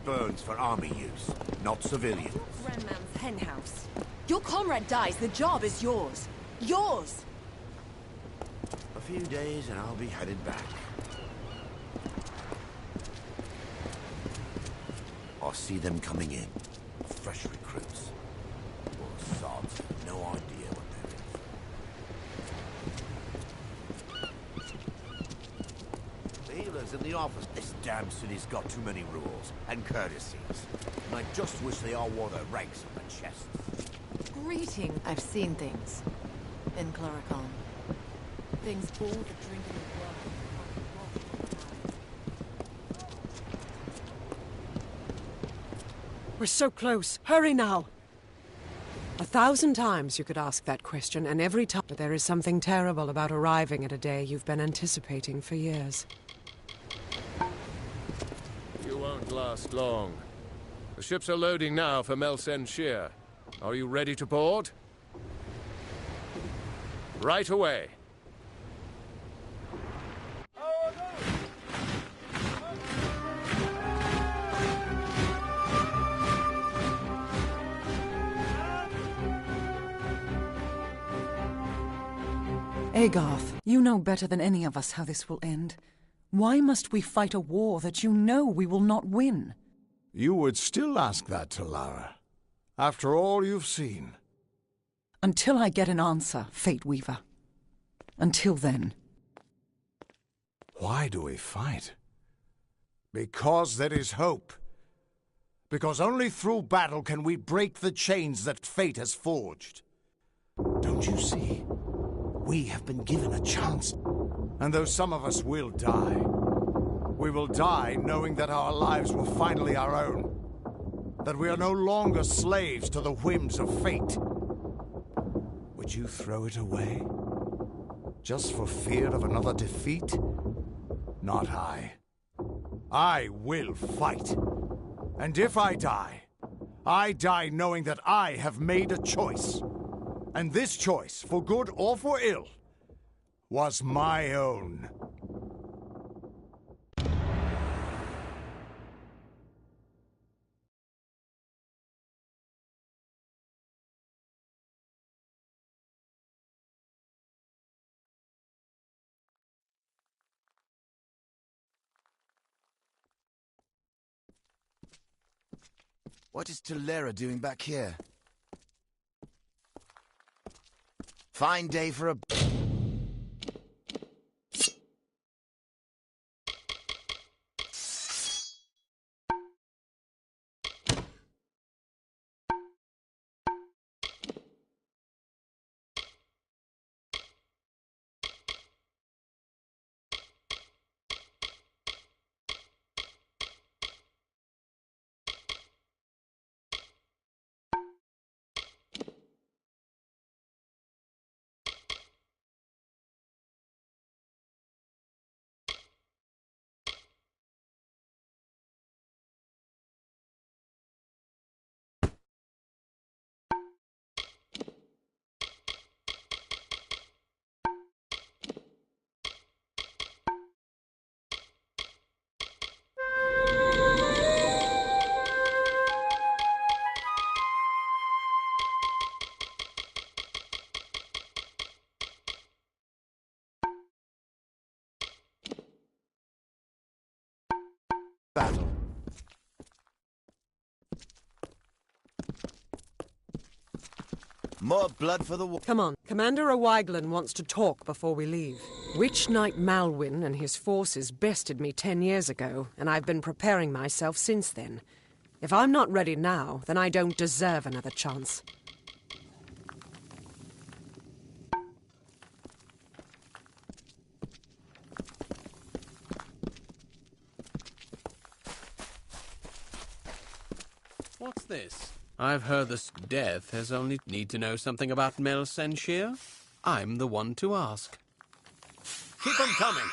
burns for army use, not civilians. Grandman's henhouse. Your comrade dies, the job is yours. Yours! A few days and I'll be headed back. I see them coming in. Fresh recruits. Poor sods have no idea what they're in. The healers in the office. This damn city's got too many rules and courtesies. And I just wish they all wore their ranks on their chests. Greeting. I've seen things. In Cluricon. Things all the drinking and We're so close. Hurry now. 1,000 times you could ask that question, and every time there is something terrible about arriving at a day you've been anticipating for years. You won't last long. The ships are loading now for Senshir. Are you ready to board? Right away. Agarth, you know better than any of us how this will end. Why must we fight a war that you know we will not win? You would still ask that to Lara, after all you've seen. Until I get an answer, Fate Weaver. Until then. Why do we fight? Because there is hope. Because only through battle can we break the chains that fate has forged. Don't you see? We have been given a chance. And though some of us will die, we will die knowing that our lives were finally our own. That we are no longer slaves to the whims of fate. Would you throw it away? Just for fear of another defeat? Not I. I will fight. And if I die knowing that I have made a choice. And this choice, for good or for ill, was my own. What is Tulera doing back here? Fine day for a... battle. More blood for the war. Come on. Commander O'Wiglin wants to talk before we leave. Witch Knight Malwyn and his forces bested me 10 years ago, and I've been preparing myself since then. If I'm not ready now, then I don't deserve another chance. What's this? I've heard this death has only need to know something about Senshir. I'm the one to ask. Keep them coming.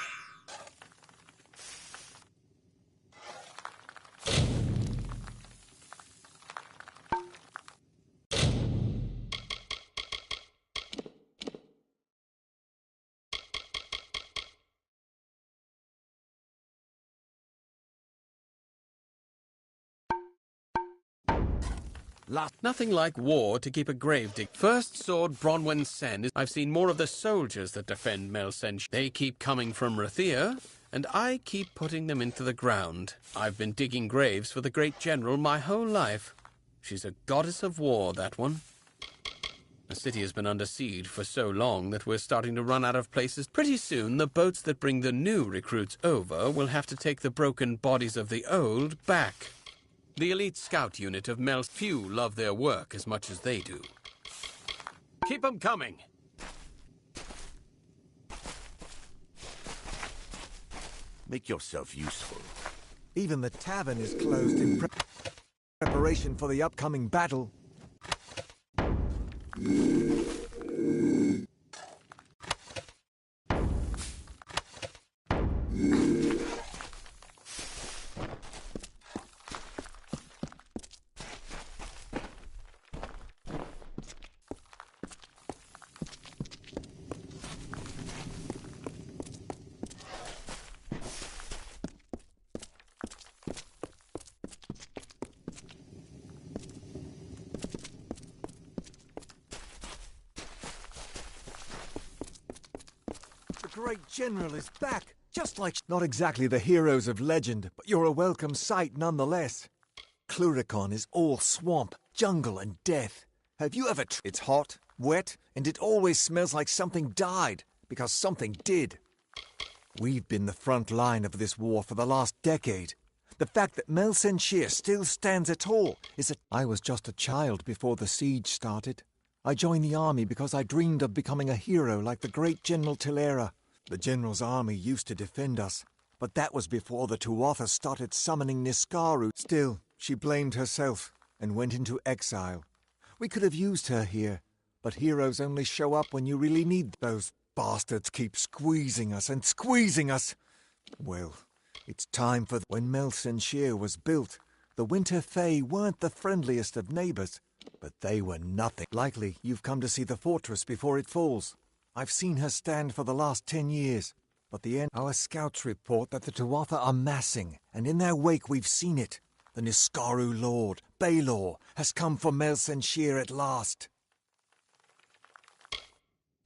Nothing like war to keep a grave dig. First sword Bronwyn Sen. I've seen more of the soldiers that defend Mel Senshir. They keep coming from Rathir, and I keep putting them into the ground. I've been digging graves for the great general my whole life. She's a goddess of war, that one. The city has been under siege for so long that we're starting to run out of places. Pretty soon, the boats that bring the new recruits over will have to take the broken bodies of the old back. The elite scout unit of Mel's few love their work as much as they do. Keep 'em coming! Make yourself useful. Even the tavern is closed in preparation for the upcoming battle. The great general is back, just like... Not exactly the heroes of legend, but you're a welcome sight nonetheless. Cluricon is all swamp, jungle and death. Have you ever... It's hot, wet, and it always smells like something died, because something did. We've been the front line of this war for the last decade. The fact that Mel Senshir still stands at all is a... I was just a child before the siege started. I joined the army because I dreamed of becoming a hero like the great General Tilera. The general's army used to defend us, but that was before the Tuatha started summoning Niskaru. Still, she blamed herself and went into exile. We could have used her here, but heroes only show up when you really need. Those bastards keep squeezing us and squeezing us. Well, it's time for... When Mel Senshir was built, the Winter Fae weren't the friendliest of neighbors, but they were nothing. Likely you've come to see the fortress before it falls. I've seen her stand for the last 10 years, but the end... Our scouts report that the Tuatha are massing, and in their wake we've seen it. The Niskaru Lord, Baelor, has come for Mel Senshir at last.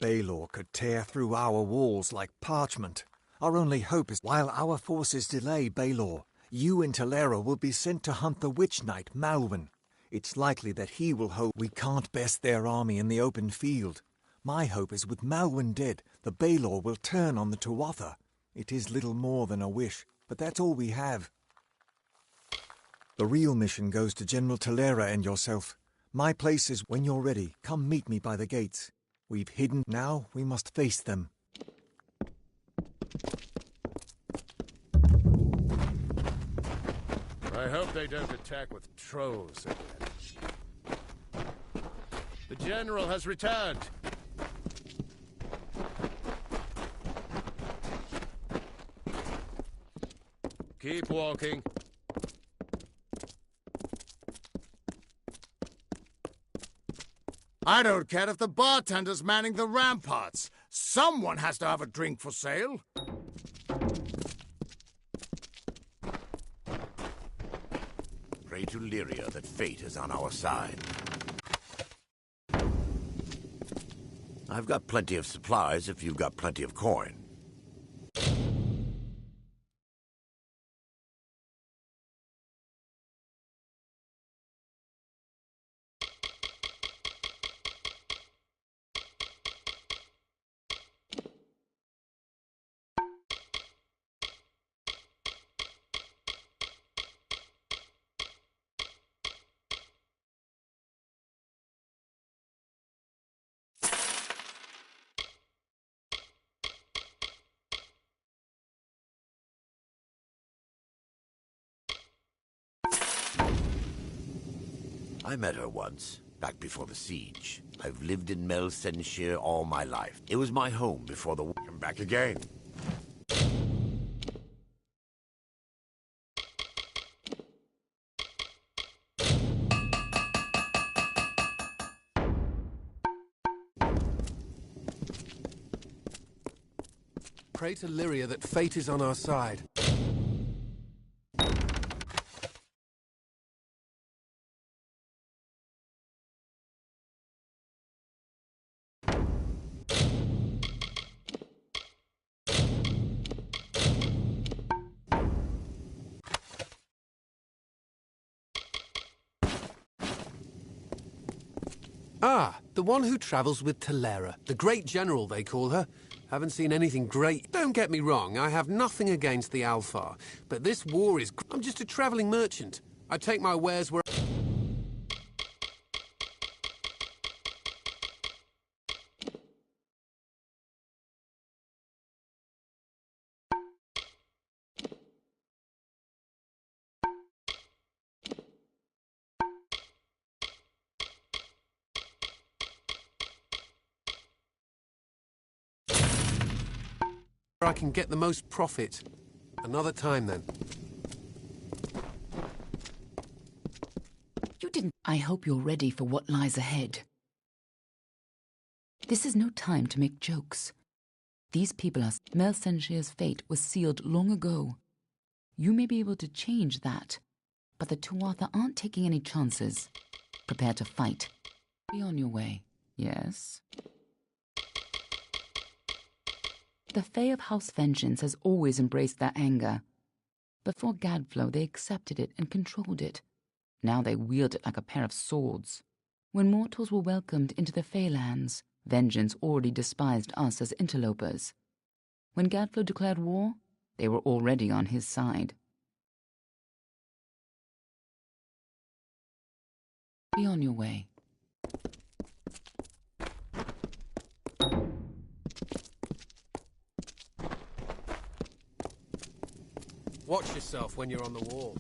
Baelor could tear through our walls like parchment. Our only hope is, while our forces delay Baelor, you and Tilera will be sent to hunt the Witch Knight, Malwyn. It's likely that he will hold... We can't best their army in the open field. My hope is with Malwyn dead, the Baelor will turn on the Tuatha. It is little more than a wish, but that's all we have. The real mission goes to General Tilera and yourself. My place is... When you're ready, come meet me by the gates. We've hidden... Now we must face them. I hope they don't attack with trolls again. The general has returned. Keep walking. I don't care if the bartender's manning the ramparts. Someone has to have a drink for sale. Pray to Lyria that fate is on our side. I've got plenty of supplies if you've got plenty of coin. I met her once, back before the siege. I've lived in Mel Senshir all my life. It was my home before the war. I'm back again. Pray to Lyria that fate is on our side. Ah, the one who travels with Talera. The great general, they call her. Haven't seen anything great. Don't get me wrong, I have nothing against the Alfar. But this war is... I'm just a travelling merchant. I take my wares where... I can get the most profit. Another time, then. You didn't... I hope you're ready for what lies ahead. This is no time to make jokes. These people are... Mel Senshir's fate was sealed long ago. You may be able to change that, but the Tuatha aren't taking any chances. Prepare to fight. Be on your way. Yes? The Fae of House Vengeance has always embraced their anger. Before Gadflow, they accepted it and controlled it. Now they wield it like a pair of swords. When mortals were welcomed into the Feylands, Vengeance already despised us as interlopers. When Gadflow declared war, they were already on his side. Be on your way. Watch yourself when you're on the wall.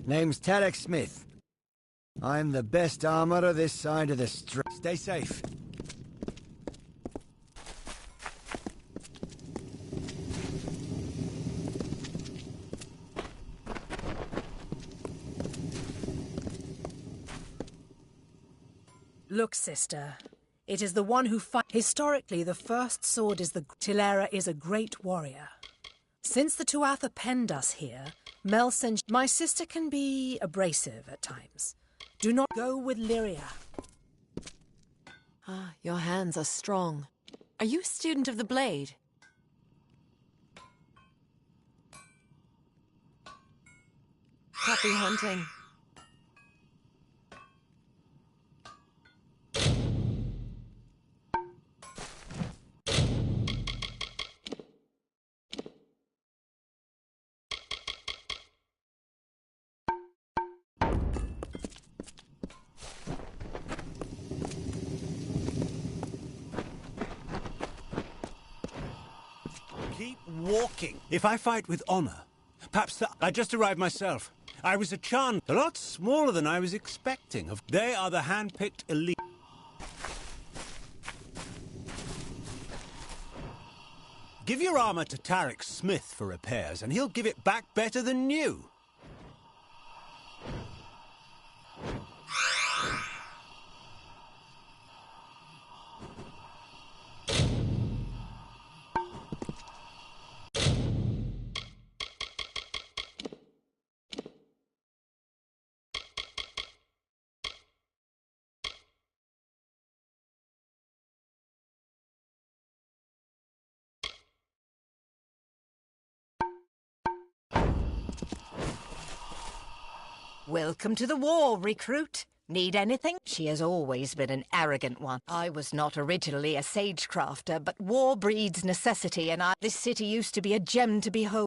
Name's Tarek Smith. I'm the best armorer this side of the street. Stay safe. Look, sister. It is the one who fight. Historically, the first sword is the... Talera is a great warrior. Since the Tuatha penned us here, Mel Senshir... My sister can be abrasive at times. Do not go with Lyria. Ah, your hands are strong. Are you a student of the blade? Happy hunting. Keep walking. If I fight with honor, perhaps I just arrived myself. I was a Chan, a lot smaller than I was expecting. They are the hand-picked elite. Give your armor to Tarek Smith for repairs, and he'll give it back better than new. Welcome to the war, recruit. Need anything? She has always been an arrogant one. I was not originally a sagecrafter, but war breeds necessity, and this city used to be a gem to behold.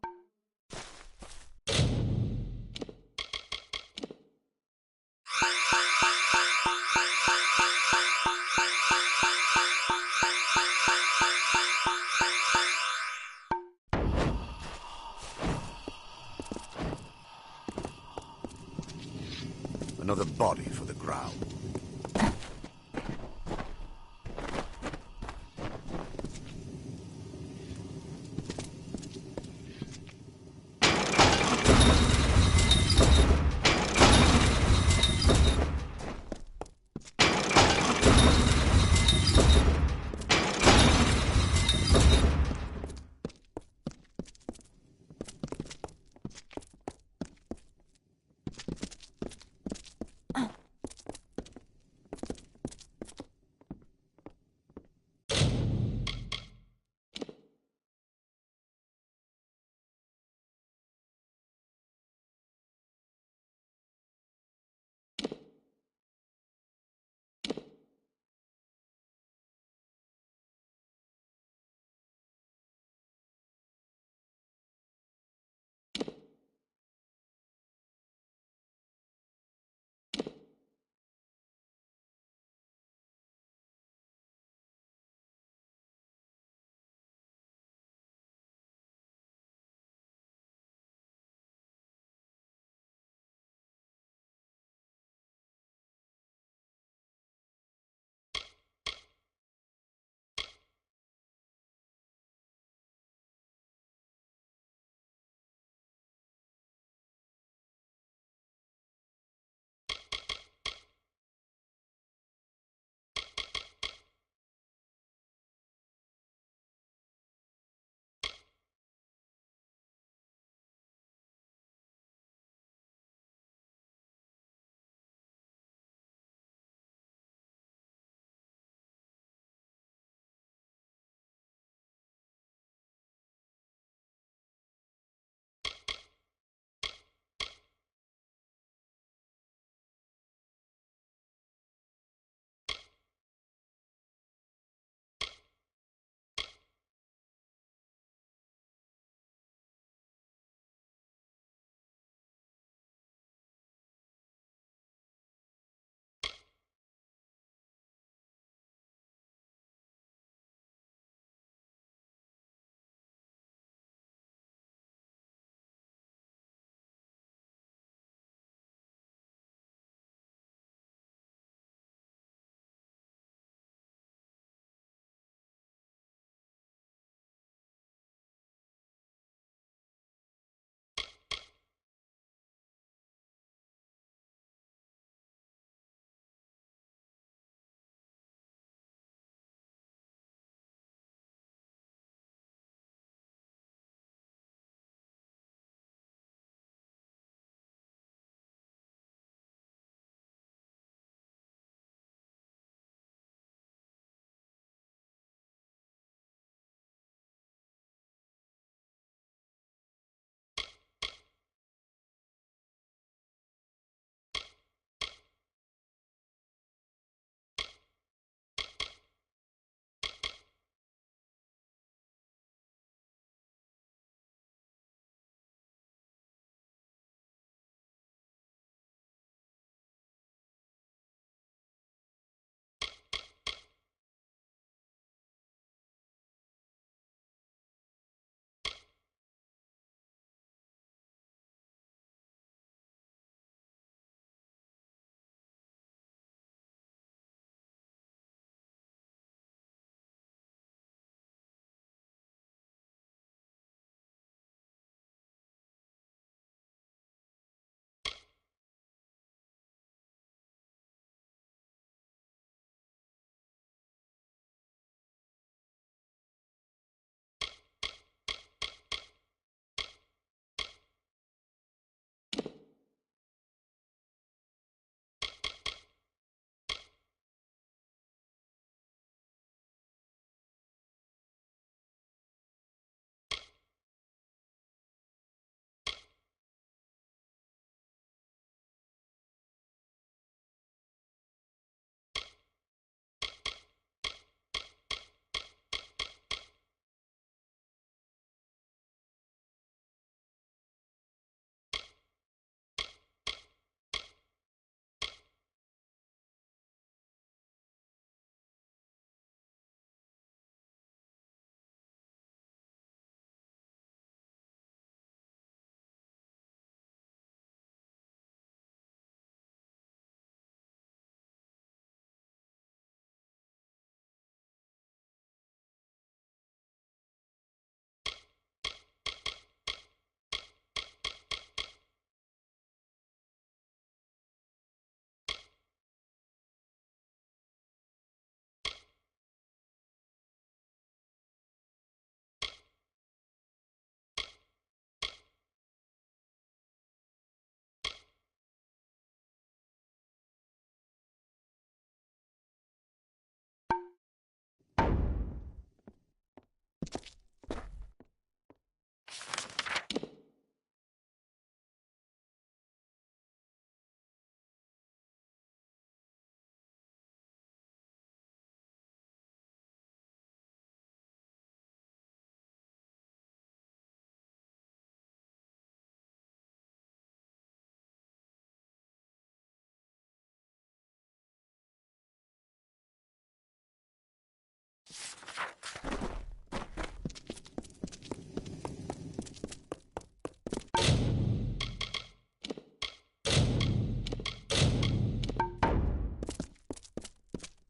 Another body for the ground.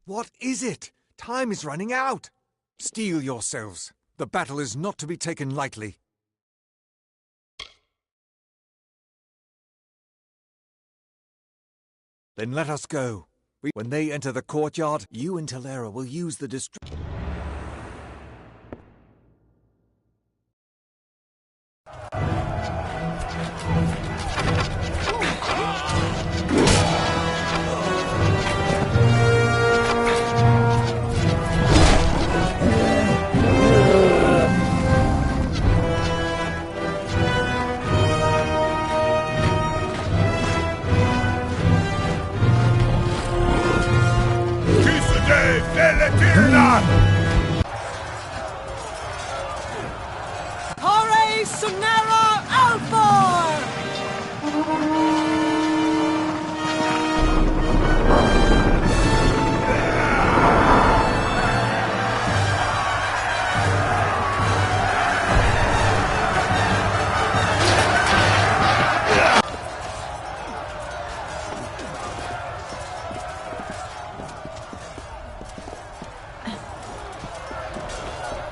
What is it? Time is running out. Steel yourselves. The battle is not to be taken lightly. Then let us go. When they enter the courtyard, you and Talera will use the Hore Sunera Alfor!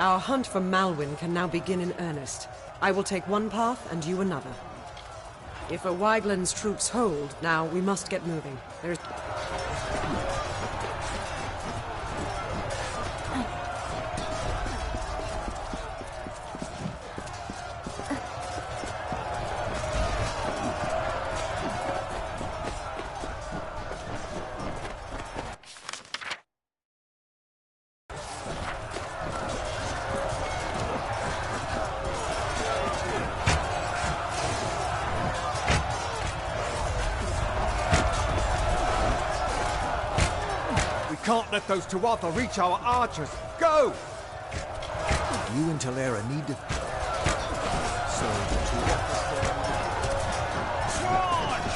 Our hunt for Malwyn can now begin in earnest. I will take one path and you another. If a Wygland's troops hold, now we must get moving. There's... Can't let those Tuatha reach our archers. Go! You and Talera need to... So the Tuatha... Charge!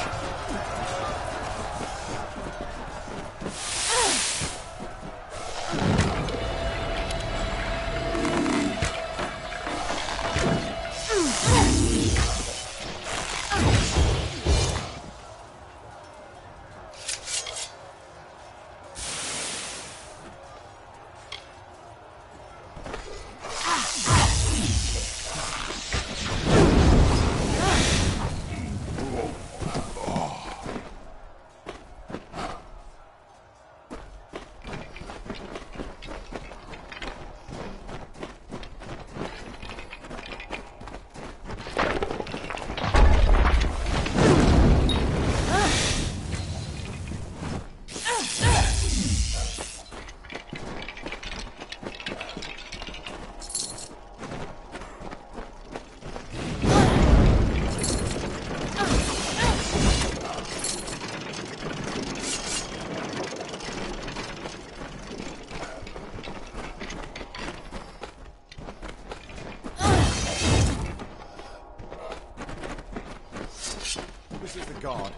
This is the guard.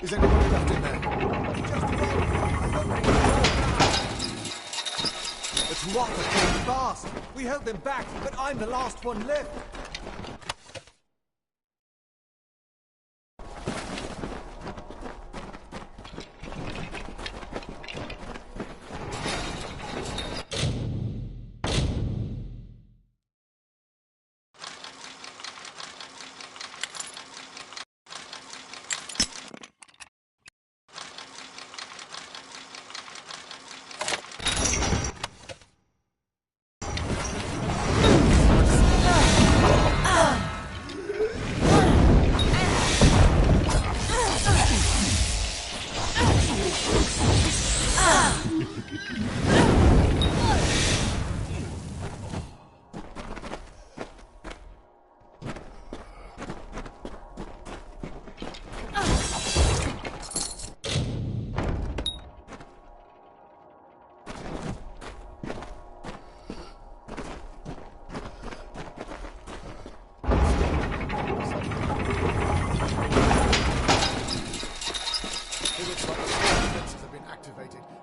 Is anybody left in there? The Tuatha came fast. We held them back, but I'm the last one left.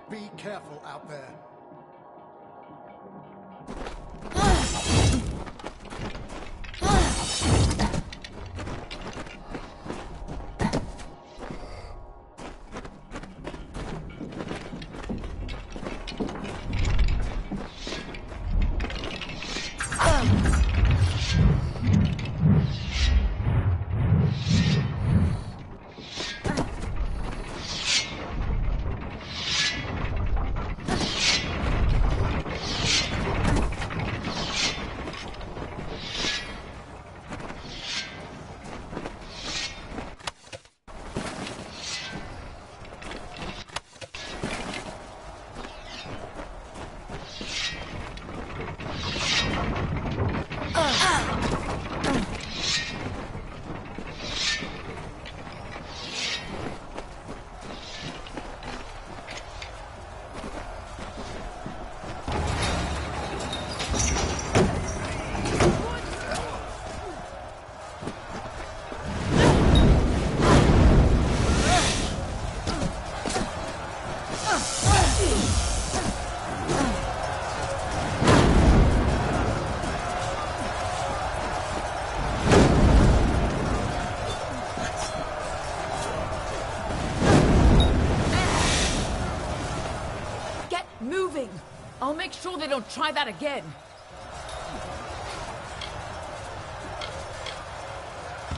Be careful out there. Get moving! I'll make sure they don't try that again.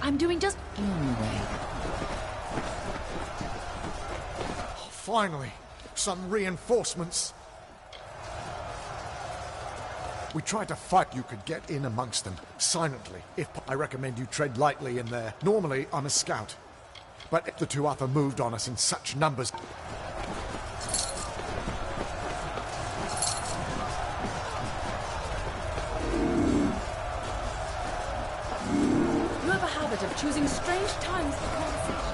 I'm doing just anyway. Finally, some reinforcements. We tried to fight. You could get in amongst them, silently. I recommend you tread lightly in there. Normally, I'm a scout. But the Tuatha moved on us in such numbers. You have a habit of choosing strange times for conversation.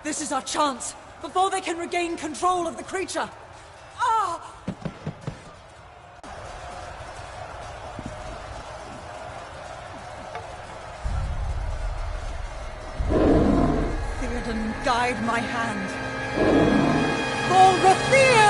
This is our chance, before they can regain control of the creature. Ah! Theoden, guide my hand. For Rathir!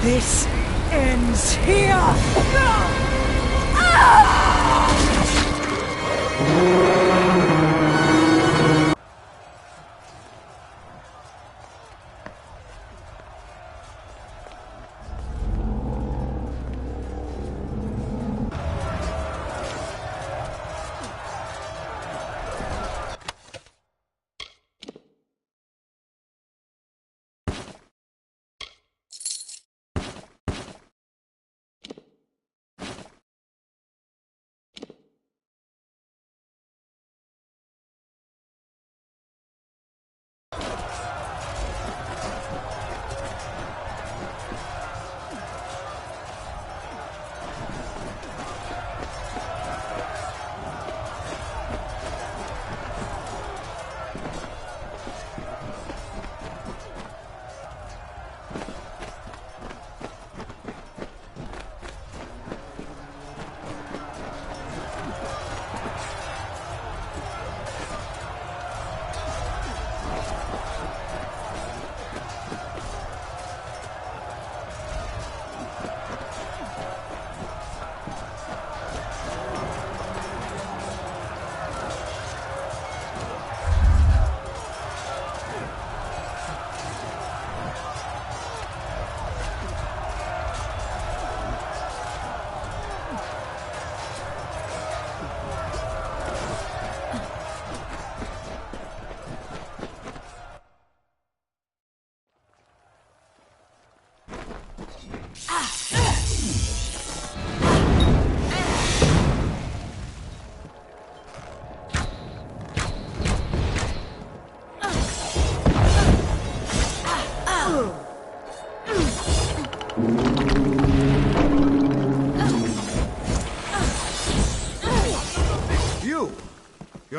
This ends here!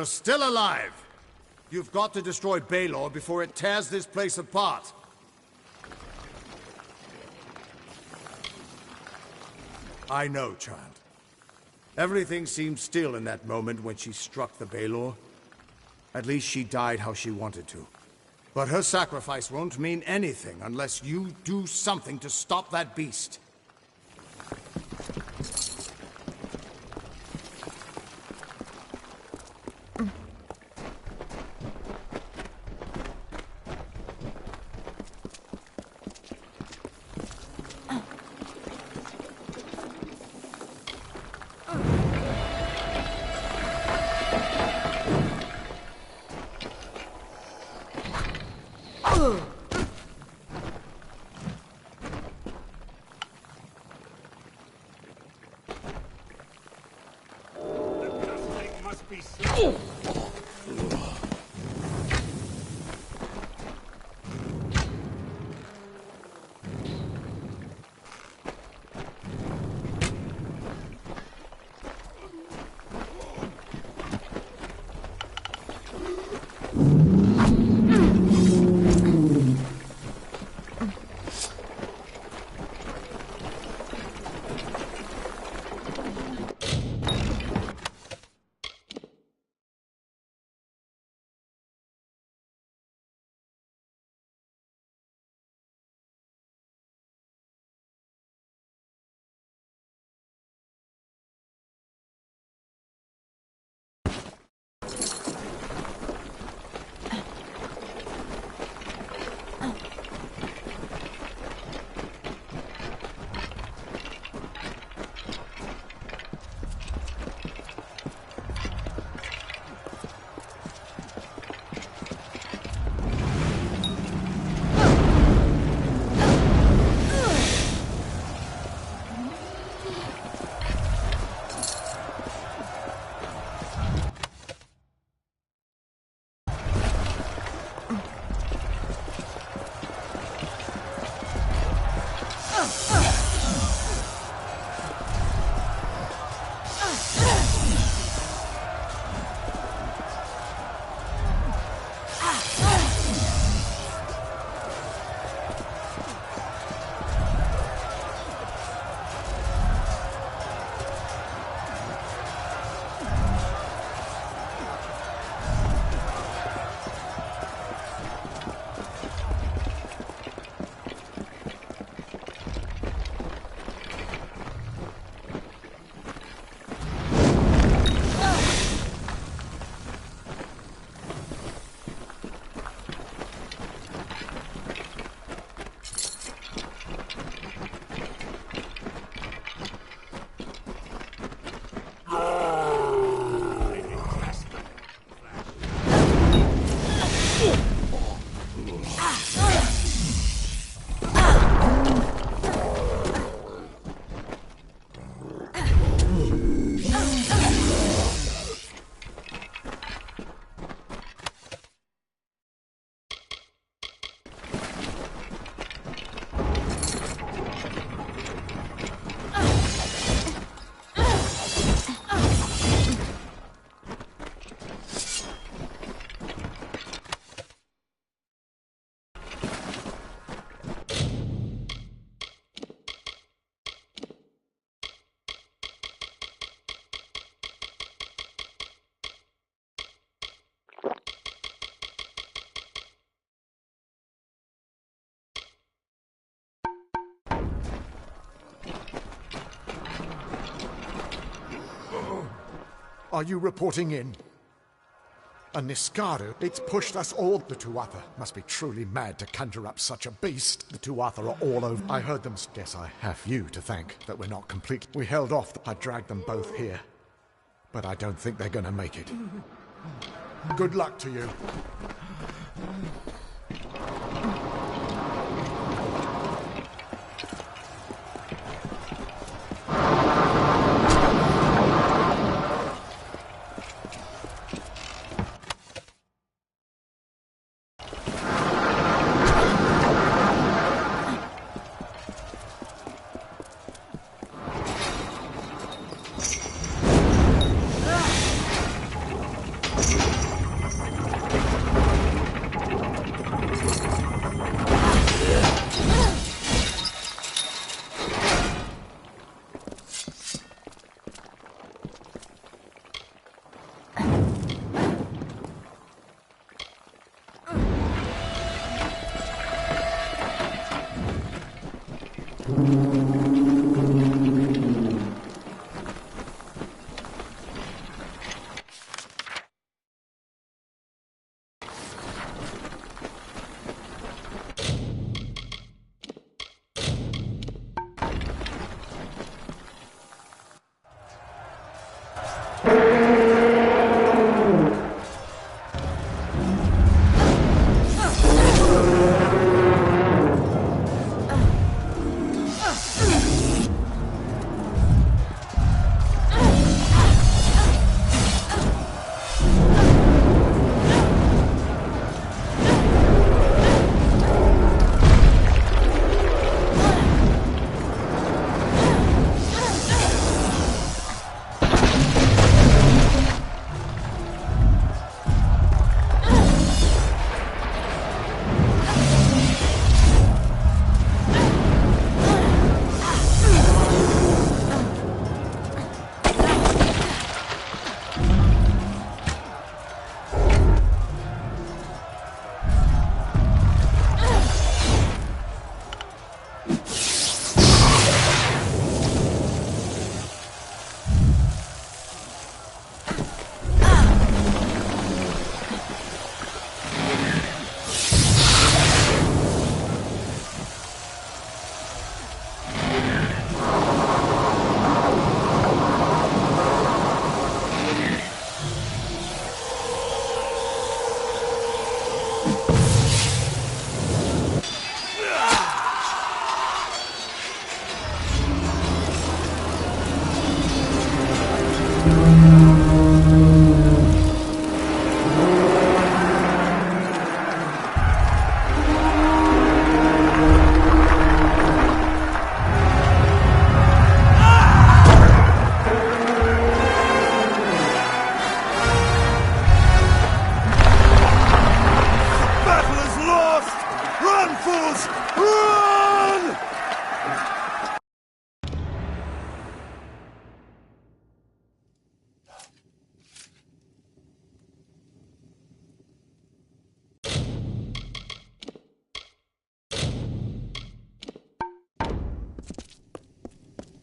You're still alive! You've got to destroy Baelor before it tears this place apart. I know, child. Everything seemed still in that moment when she struck the Baelor. At least she died how she wanted to. But her sacrifice won't mean anything unless you do something to stop that beast. Are you reporting in? A Niskaru? It's pushed us all. The Tuatha must be truly mad to conjure up such a beast. The Tuatha are all over. I heard them. Guess I have you to thank that we're not complete. We held off. I dragged them both here. But I don't think they're gonna make it. Good luck to you.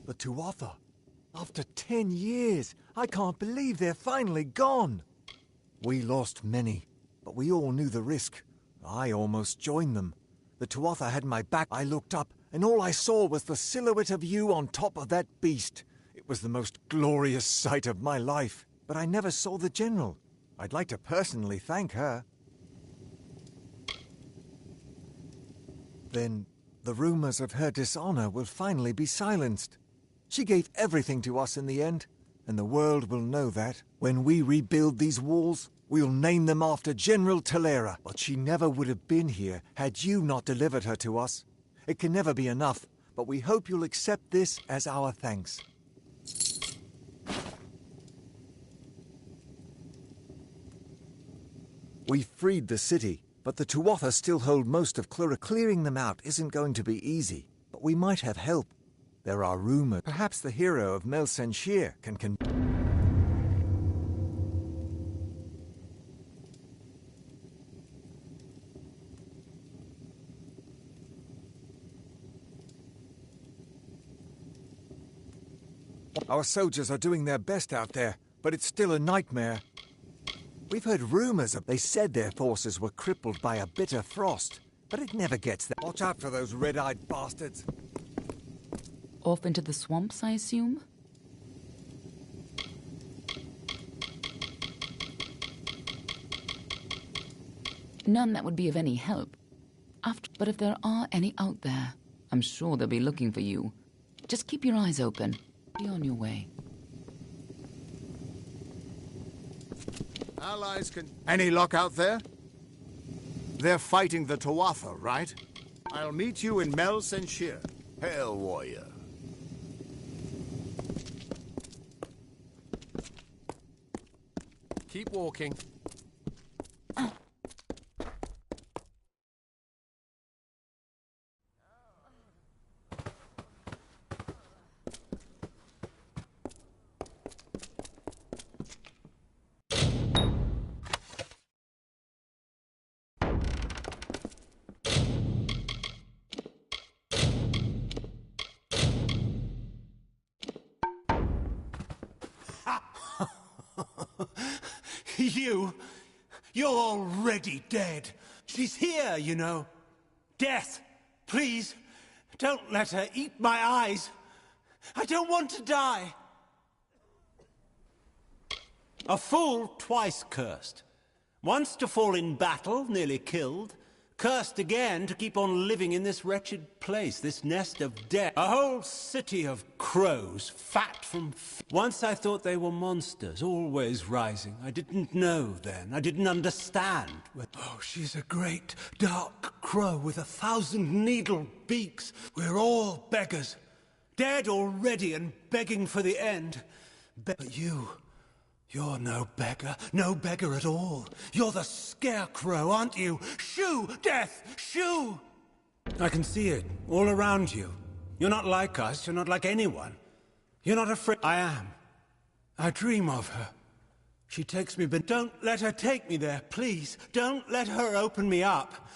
The Tuatha. After 10 years, I can't believe they're finally gone. We lost many, but we all knew the risk. I almost joined them. The Tuatha had my back. I looked up, and all I saw was the silhouette of you on top of that beast. It was the most glorious sight of my life. But I never saw the General. I'd like to personally thank her. Then the rumors of her dishonor will finally be silenced. She gave everything to us in the end, and the world will know that. When we rebuild these walls, we'll name them after General Talera. But she never would have been here had you not delivered her to us. It can never be enough, but we hope you'll accept this as our thanks. We freed the city, but the Tuatha still hold most of Clura. Clearing them out isn't going to be easy, but we might have help. There are rumors. Perhaps the hero of Mel Senshir can... Our soldiers are doing their best out there, but it's still a nightmare. We've heard rumors of... They said their forces were crippled by a bitter frost, but it never gets there. Watch out for those red-eyed bastards. Off into the swamps, I assume? None that would be of any help. But if there are any out there, I'm sure they'll be looking for you. Just keep your eyes open. Be on your way. Allies can... Any luck out there? They're fighting the Tuatha, right? I'll meet you in Mel Senshir. Hail, warrior. Keep walking. You're already dead. She's here, you know. Death, please, don't let her eat my eyes. I don't want to die. A fool twice cursed. Once to fall in battle, nearly killed. Cursed again to keep on living in this wretched place, this nest of death. A whole city of crows, fat from Once I thought they were monsters, always rising. I didn't know then. I didn't understand. Oh, she's a great, dark crow with 1,000 needle beaks. We're all beggars. Dead already and begging for the end. But you're no beggar at all. You're the scarecrow, aren't you? Shoo! Death! Shoo! I can see it, all around you. You're not like us, you're not like anyone. You're not afraid. I am. I dream of her. She takes me, but don't let her take me there, please. Don't let her open me up.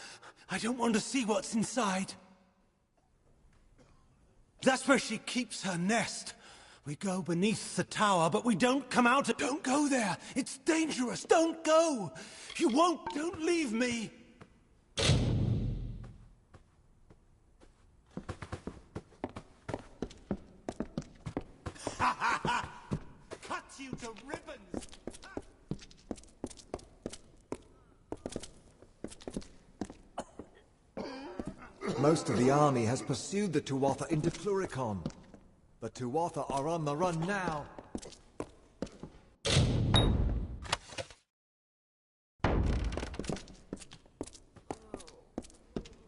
I don't want to see what's inside. That's where she keeps her nest. We go beneath the tower, but we don't come out. Don't go there. It's dangerous. Don't go. You won't. Don't leave me. Cut you to ribbons. Most of the army has pursued the Tuatha into Cluricon. The Tuatha are on the run now.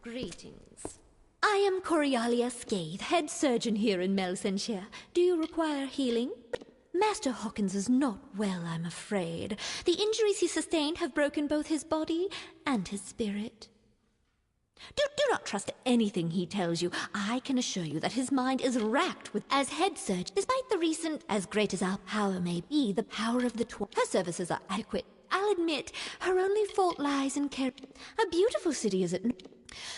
Greetings. I am Corialia Scathe, head surgeon here in Senshir. Do you require healing? Master Hawkins is not well, I'm afraid. The injuries he sustained have broken both his body and his spirit. Do not trust anything he tells you. I can assure you that his mind is racked with... As head surgeon, despite the recent, as great as our power may be, the power of the her services are adequate. I'll admit, her only fault lies in care. A beautiful city, is it not?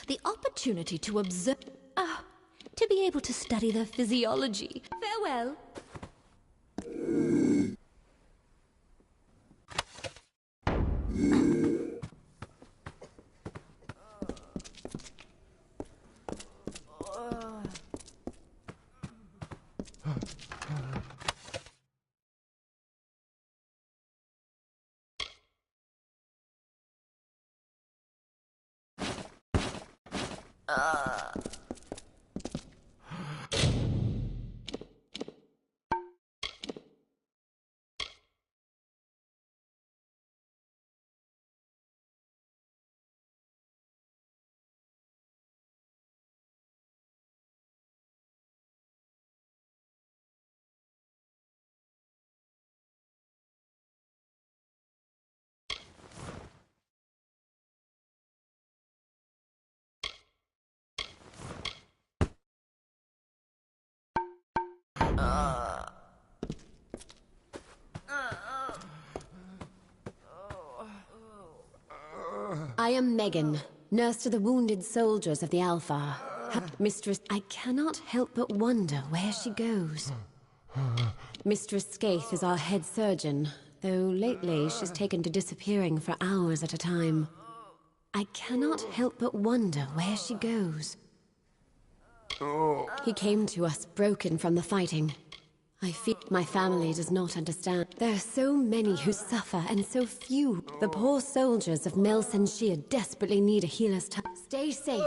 The opportunity to observe... to be able to study their physiology. Farewell. I am Megan, nurse to the wounded soldiers of the Alpha. Mistress, I cannot help but wonder where she goes. Mistress Scathe is our head surgeon, though lately she's taken to disappearing for hours at a time. I cannot help but wonder where she goes. He came to us broken from the fighting. I fear my family does not understand. There are so many who suffer and so few. The poor soldiers of Senshir desperately need a healer's touch. Stay safe.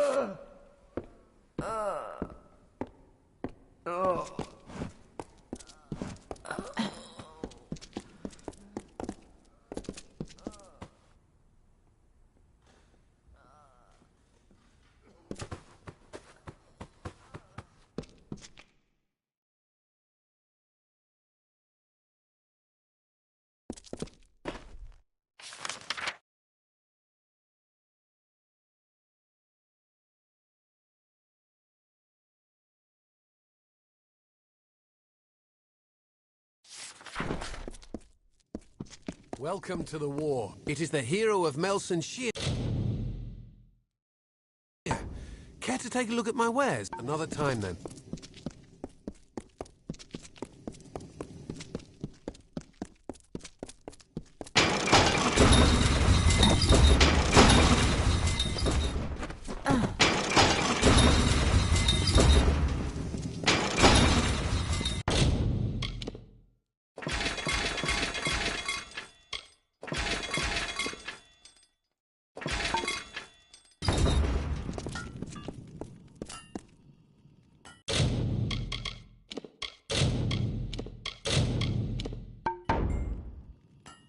Welcome to the war. It is the hero of Senshir. Care to take a look at my wares? Another time, then.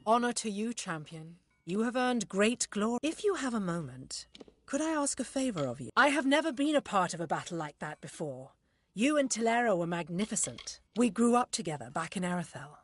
Honor to you, champion. You have earned great glory. If you have a moment, could I ask a favor of you? I have never been a part of a battle like that before. You and Tilera were magnificent. We grew up together back in Erethel.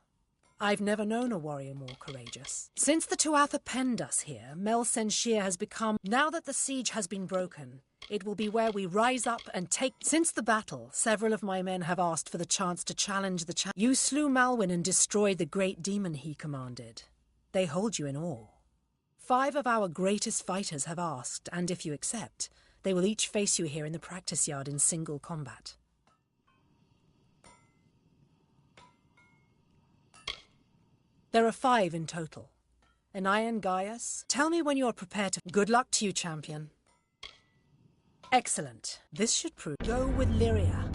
I've never known a warrior more courageous. Since the Tuatha penned us here, Senshir has become... Now that the siege has been broken, it will be where we rise up and take... Since the battle, several of my men have asked for the chance to challenge the You slew Malwyn and destroyed the great demon he commanded. They hold you in awe. 5 of our greatest fighters have asked, and if you accept, they will each face you here in the practice yard in single combat. There are 5 in total. Anayan Gaius, tell me when you are prepared to... Good luck to you, champion. Excellent. This should prove... Go with Lyria.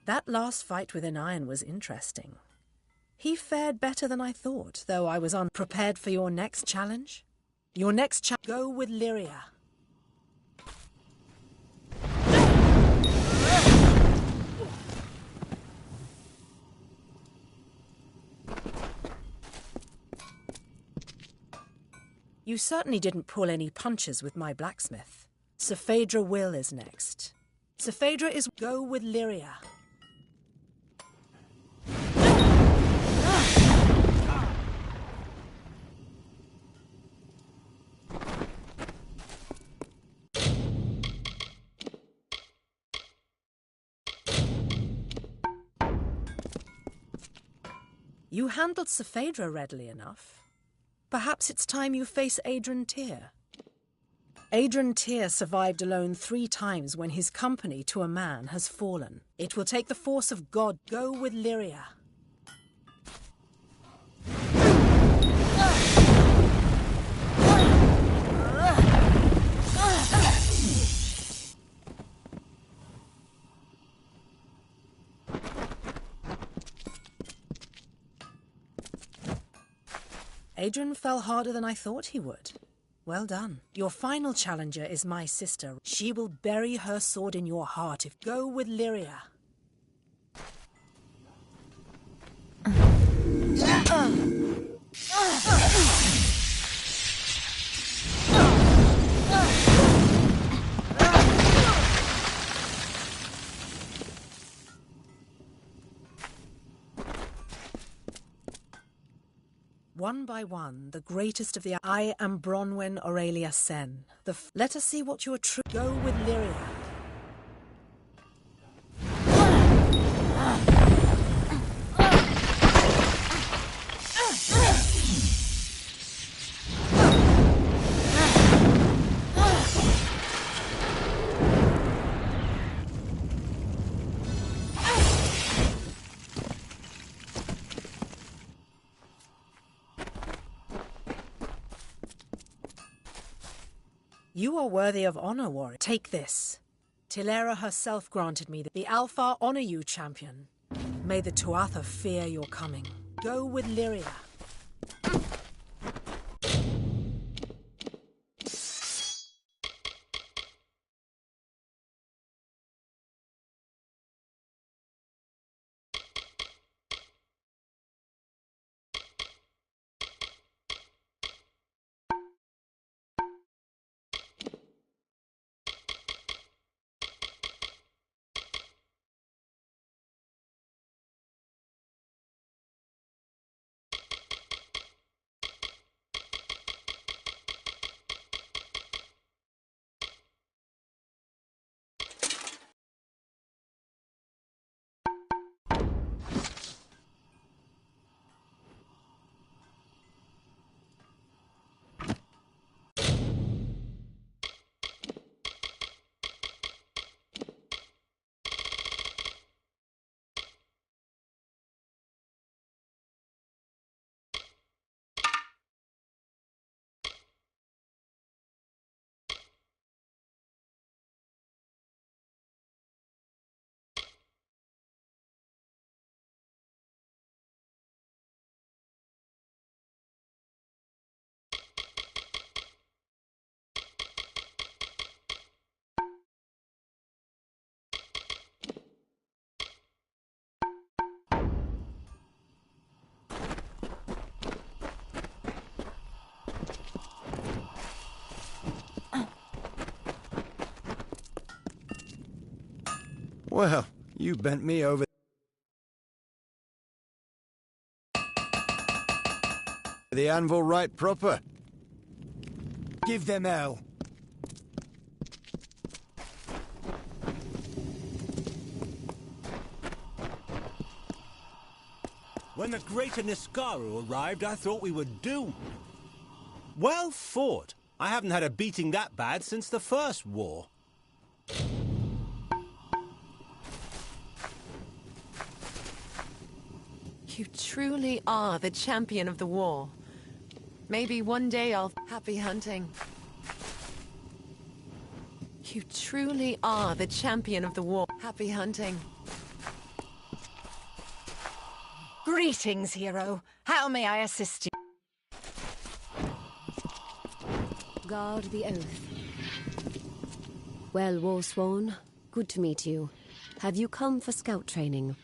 That last fight within Iron was interesting. He fared better than I thought, though I was unprepared for your next challenge. Your next go with Lyria. You certainly didn't pull any punches with my blacksmith. Sephaedra Will is next. Sephaedra is go with Lyria. You handled Sephaedra readily enough. Perhaps it's time you face Adrian Tyr. Adrian Tyr survived alone 3 times when his company to a man has fallen. It will take the force of God. Go with Lyria. Adrian fell harder than I thought he would. Well done. Your final challenger is my sister. She will bury her sword in your heart if go with Lyria. One by one, the greatest of the... I am Bronwyn Aurelia Sen. Let us see what you are true... Go with Lyria. You are worthy of honor, warrior. Take this. Tilera herself granted me the Alfar honor you, champion. May the Tuatha fear your coming. Go with Lyria. Well, you bent me over the anvil right proper. Give them hell. When the greater Niskaru arrived, I thought we were doomed. Well fought. I haven't had a beating that bad since the first war. You truly are the champion of the war. Maybe one day I'll... Happy hunting. You truly are the champion of the war. Happy hunting. Greetings, hero. How may I assist you? Guard the oath. Well, Warsworn, good to meet you. Have you come for scout training?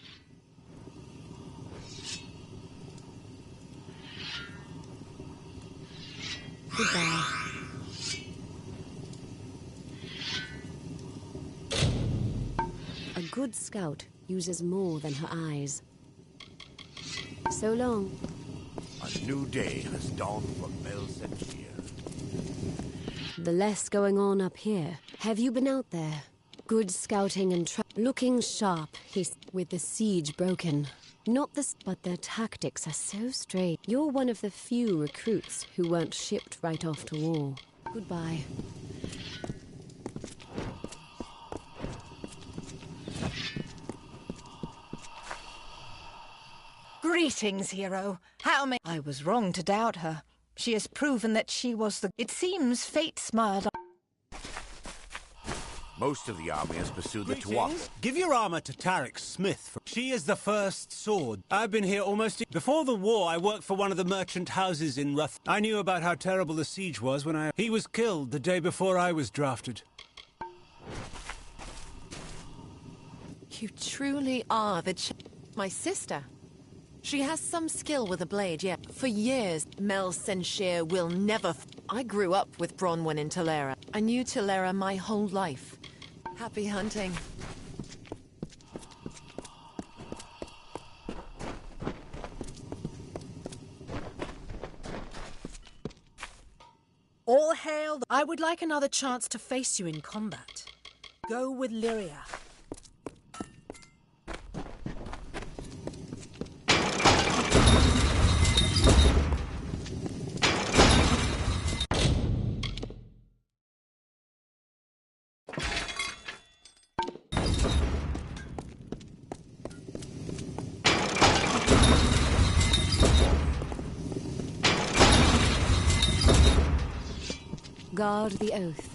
Goodbye. A good scout uses more than her eyes. So long. A new day has dawned for Mel Senshir. The less going on up here. Have you been out there? Good scouting and looking sharp, with the siege broken. Not this, but their tactics are so strange. You're one of the few recruits who weren't shipped right off to war. Goodbye. Greetings, hero. How may... I was wrong to doubt her. She has proven that she was the... It seems fate smiled on... Most of the army has pursued the Greetings. Tuatha. Give your armor to Tarek Smith. She is the first sword. I've been here almost... Before the war, I worked for one of the merchant houses in Ruth. I knew about how terrible the siege was when He was killed the day before I was drafted. You truly are my sister. She has some skill with a blade, yeah. For years, Mel Senshir will never... I grew up with Bronwyn in Talera. I knew Talera my whole life. Happy hunting. All hail. I would like another chance to face you in combat. Go with Lyria. Guard the oath.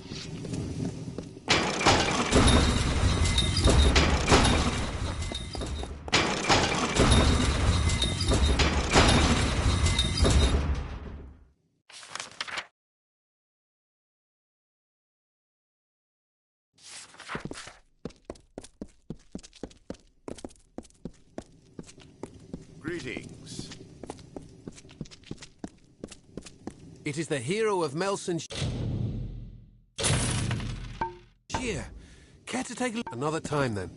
Greetings. It is the hero of Melson. Care to take another time then?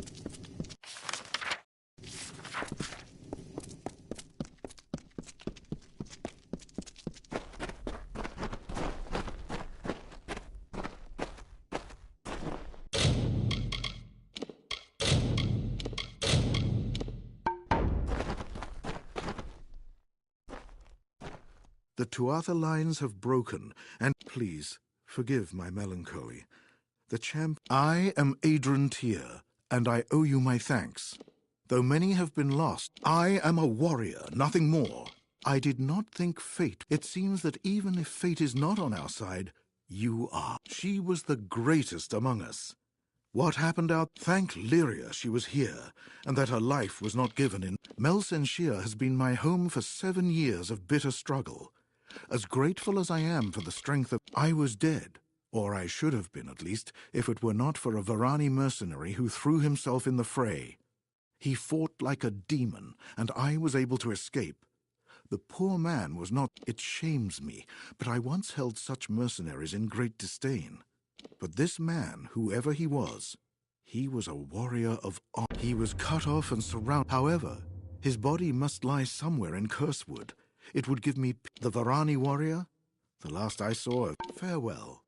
The Tuatha lines have broken, and please forgive my melancholy. The champ... I am Adrian Tyr, and I owe you my thanks. Though many have been lost, I am a warrior, nothing more. I did not think fate... It seems that even if fate is not on our side, you are. She was the greatest among us. What happened out... Thank Lyria she was here, and that her life was not given in... Mel Senshir has been my home for 7 years of bitter struggle. As grateful as I am for the strength of... I was dead. Or I should have been, at least, if it were not for a Varani mercenary who threw himself in the fray. He fought like a demon, and I was able to escape. The poor man was not... It shames me, but I once held such mercenaries in great disdain. But this man, whoever he was a warrior of honor. He was cut off and surrounded. However, his body must lie somewhere in Cursewood. It would give me... The Varani warrior? The last I saw of... Farewell.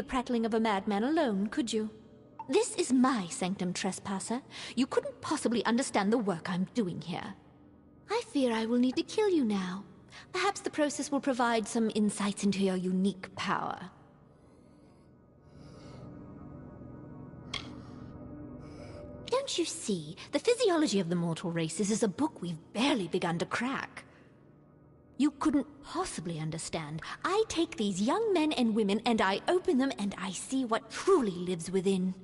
the prattling of a madman alone, could you? This is my sanctum, trespasser. You couldn't possibly understand the work I'm doing here. I fear I will need to kill you now. Perhaps the process will provide some insights into your unique power. Don't you see? The physiology of the mortal races is a book we've barely begun to crack. You couldn't possibly understand. I take these young men and women and I open them and I see what truly lives within.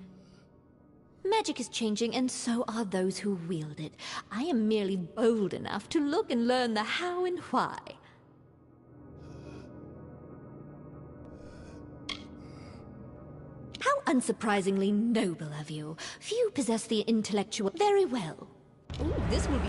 Magic is changing and so are those who wield it. I am merely bold enough to look and learn the how and why. How unsurprisingly noble of you. Few possess the intellectual... Very well. Ooh, this will be...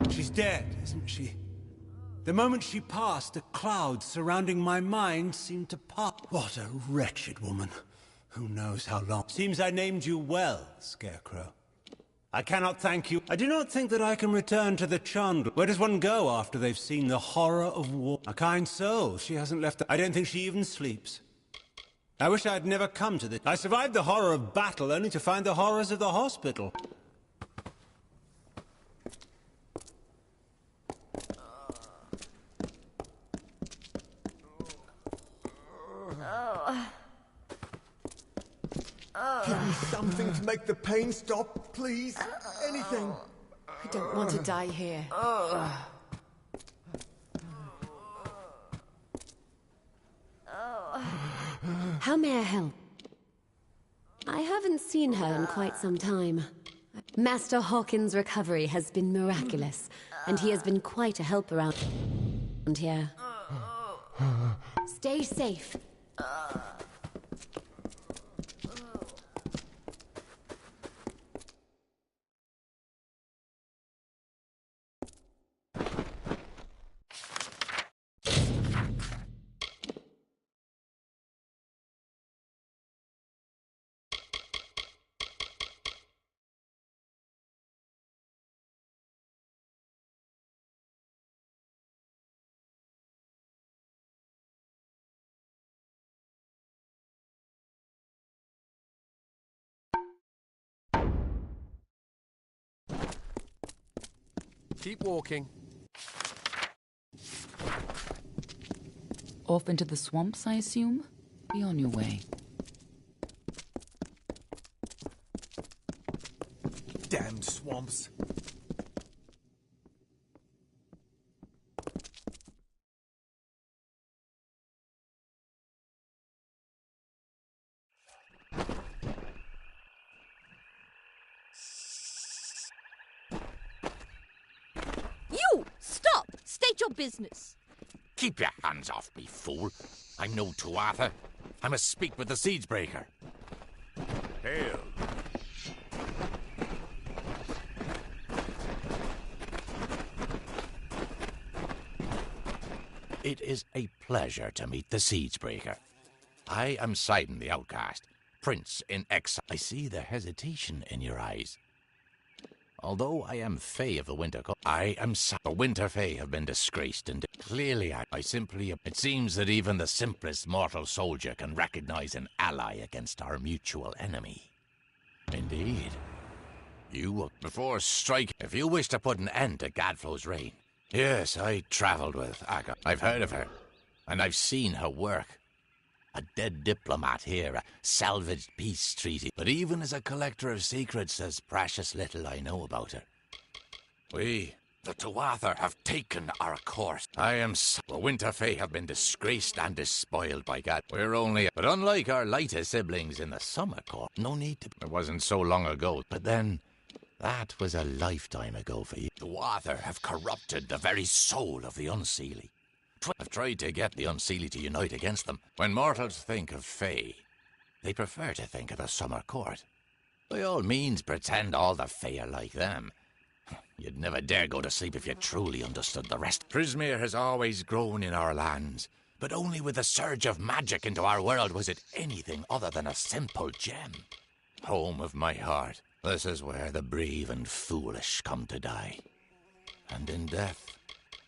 She's dead, isn't she? The moment she passed, a cloud surrounding my mind seemed to part. What a wretched woman. Who knows how long. Seems I named you well, Scarecrow. I cannot thank you. I do not think that I can return to the Chandler. Where does one go after they've seen the horror of war? A kind soul. She hasn't left. I don't think she even sleeps. I wish I had never come to this. I survived the horror of battle only to find the horrors of the hospital. Give me something to make the pain stop, please. Anything. I don't want to die here. How may I help? I haven't seen her in quite some time. Master Hawkins' recovery has been miraculous, and he has been quite a help around here. Stay safe. Keep walking. Off into the swamps, I assume? Be on your way. Damned swamps. your business. Keep your hands off me, fool. I'm no Tuatha. I must speak with the Siegebreaker. Hail. It is a pleasure to meet the Siegebreaker. I am Sidon the Outcast, Prince in exile. I see the hesitation in your eyes. Although I am Fae of the Winter Court, I am the Winter Fae have been disgraced, and clearly I simply... It seems that even the simplest mortal soldier can recognize an ally against our mutual enemy. Indeed. Before striking, if you wish to put an end to Gadflow's reign. Yes, I travelled with Aga. I've heard of her, and I've seen her work. A dead diplomat here, a salvaged peace treaty. But even as a collector of secrets, there's precious little I know about her. We, the Tuatha, have taken our course. The Winter Fae have been disgraced and despoiled by God. We're only... But unlike our lighter siblings in the Summer Court, no need to... It wasn't so long ago, but then... That was a lifetime ago for you. Tuatha have corrupted the very soul of the Unseelie. I've tried to get the Unseelie to unite against them. When mortals think of Fae, they prefer to think of the Summer Court. By all means, pretend all the Fae are like them. You'd never dare go to sleep if you truly understood the rest. Prismeer has always grown in our lands, but only with the surge of magic into our world was it anything other than a simple gem. Home of my heart. This is where the brave and foolish come to die. And in death,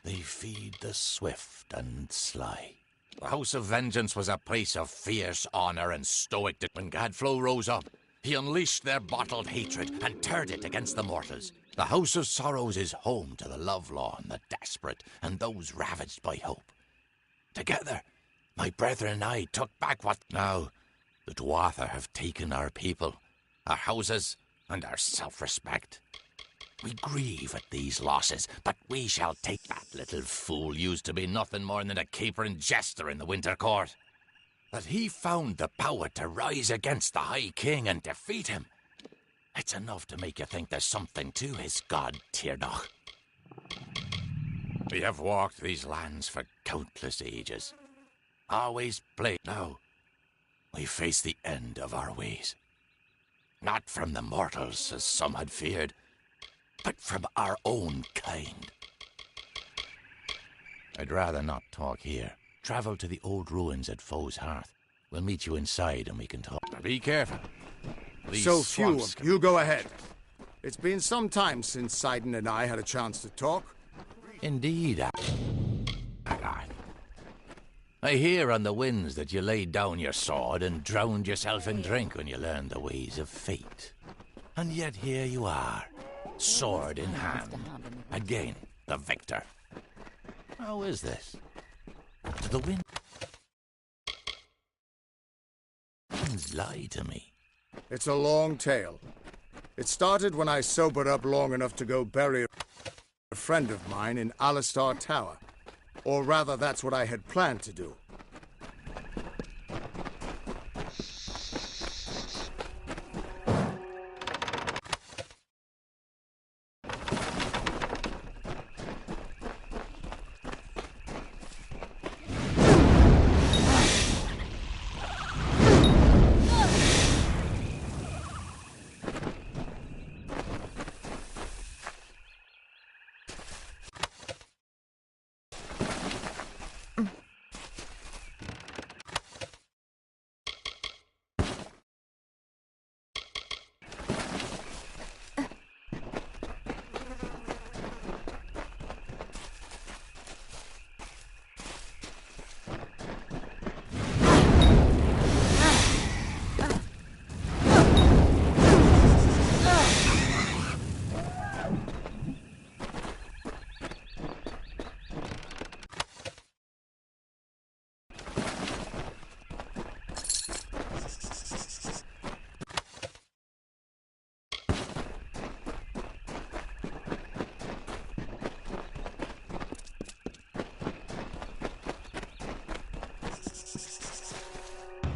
they feed the swift and sly. The House of Vengeance was a place of fierce honor and stoic... When Gadflow rose up, he unleashed their bottled hatred and turned it against the mortals. The House of Sorrows is home to the lovelorn, the desperate, and those ravaged by hope. Together, my brethren and I took back what... Now, the Tuatha have taken our people, our houses, and our self-respect. We grieve at these losses, but we shall take... That little fool used to be nothing more than a capering jester in the Winter Court. That he found the power to rise against the High King and defeat him. It's enough to make you think there's something to his god, Tirnoch. We have walked these lands for countless ages. Always played. Now, we face the end of our ways. Not from the mortals, as some had feared, but from our own kind. I'd rather not talk here. Travel to the old ruins at Foe's Hearth. We'll meet you inside and we can talk. Be careful. These So few swamps of you go ahead. It's been some time since Sidon and I had a chance to talk. Indeed, I hear on the winds that you laid down your sword and drowned yourself in drink when you learned the ways of fate. And yet here you are, sword in hand, again the victor. How is this? To the winds lie to me. It's a long tale. It started when I sobered up long enough to go bury a friend of mine in Alistar Tower. Or rather, that's what I had planned to do.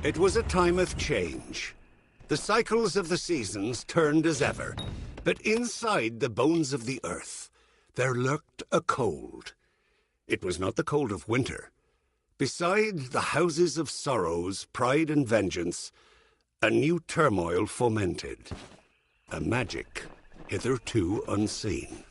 It was a time of change. The cycles of the seasons turned as ever, but inside the bones of the earth, there lurked a cold. It was not the cold of winter. Beside the houses of sorrows, pride and vengeance, a new turmoil fomented. A magic hitherto unseen.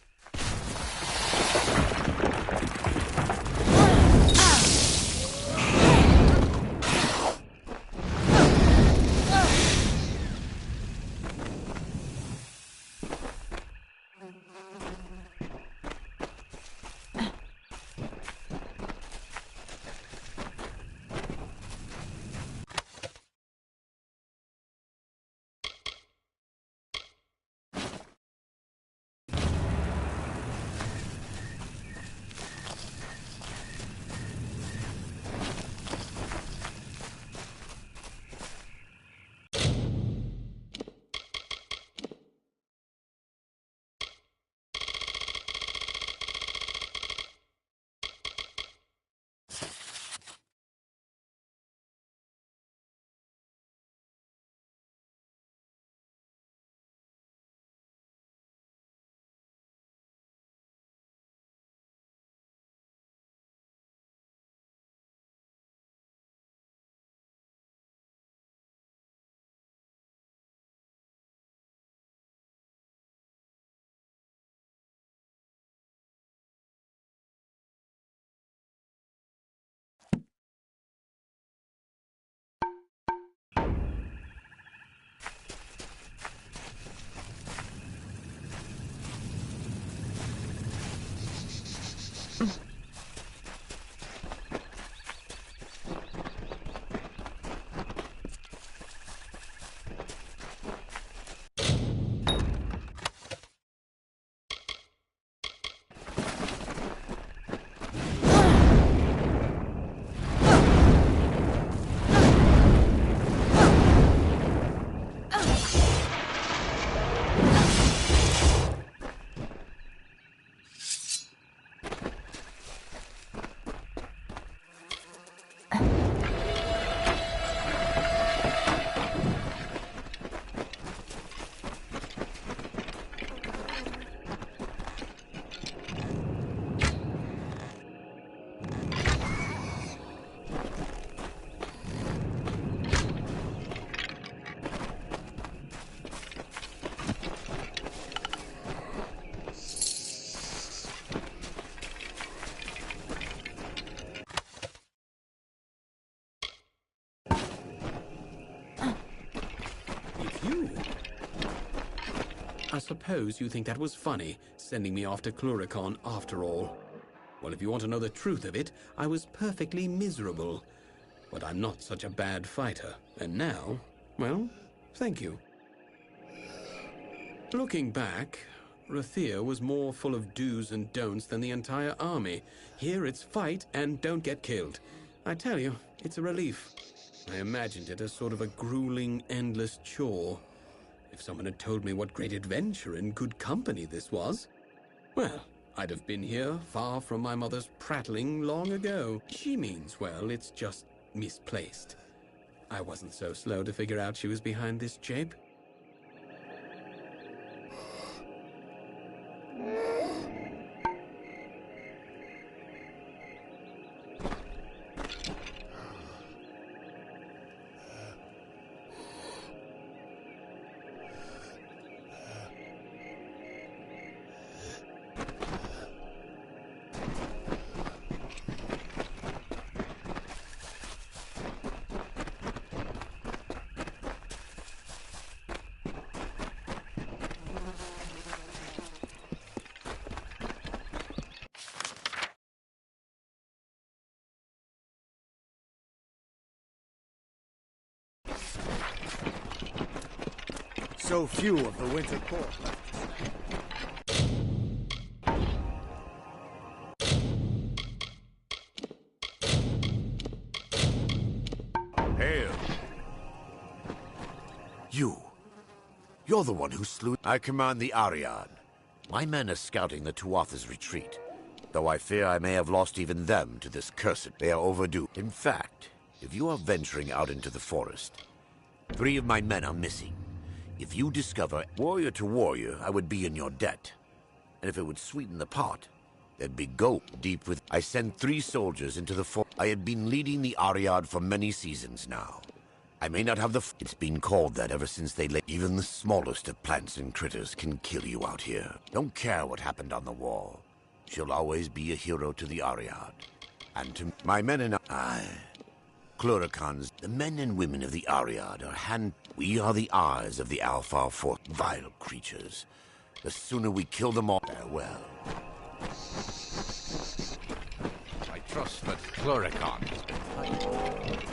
I suppose you think that was funny, sending me off to Cluricon after all. Well, if you want to know the truth of it, I was perfectly miserable. But I'm not such a bad fighter. And now, well, thank you. Looking back, Rathir was more full of do's and don'ts than the entire army. Here it's fight and don't get killed. I tell you, it's a relief. I imagined it as sort of a grueling, endless chore. If someone had told me what great adventure and good company this was, well, I'd have been here, far from my mother's prattling, long ago. She means well, it's just misplaced. I wasn't so slow to figure out she was behind this jape. So few of the winter court left. Hail! You're the one who slew... I command the Ariad. My men are scouting the Tuatha's retreat, though I fear I may have lost even them to this cursed. They are overdue. In fact, if you are venturing out into the forest, 3 of my men are missing. If you discover warrior to warrior, I would be in your debt. And if it would sweeten the pot, There'd be gold deep with... I sent 3 soldiers into the fort. I had been leading the Ariad for many seasons now. I may not have the... It's been called that ever since they let... Even the smallest of plants and critters can kill you out here. Don't care what happened on the wall. She'll always be a hero to the Ariad. And to my men and I... Cluricons, the men and women of the Ariad are We are the eyes of the Alfar Fort. Vile creatures. The sooner we kill them all, farewell. I trust that Cluricon has been fighting.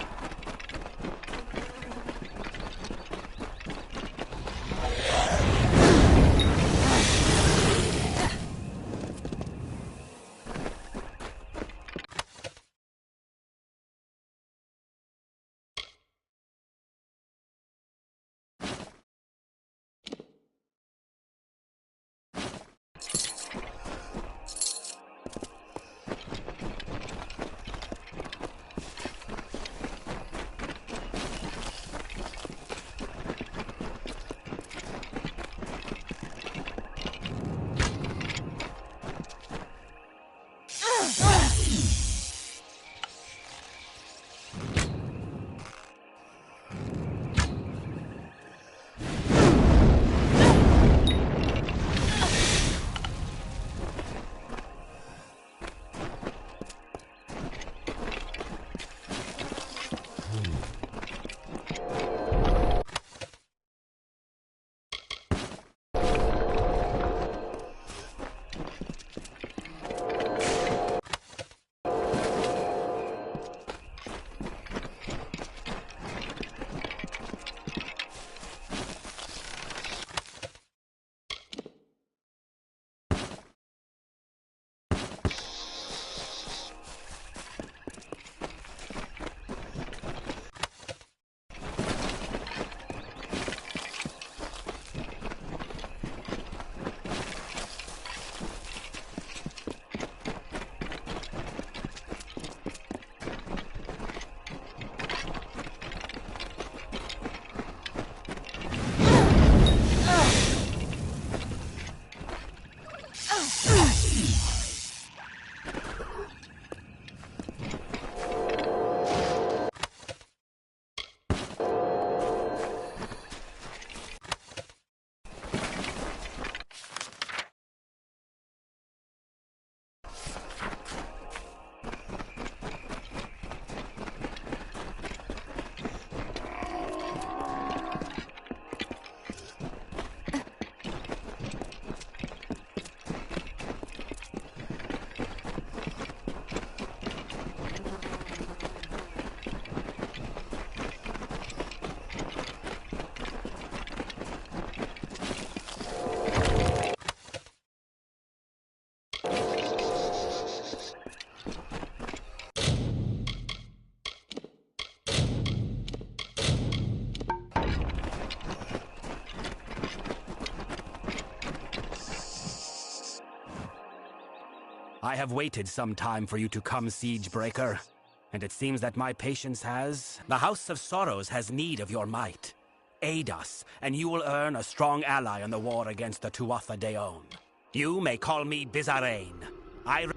I have waited some time for you to come, Siegebreaker, and it seems that my patience has... The House of Sorrows has need of your might. Aid us, and you will earn a strong ally in the war against the Tuatha Deon. You may call me Bizarrain.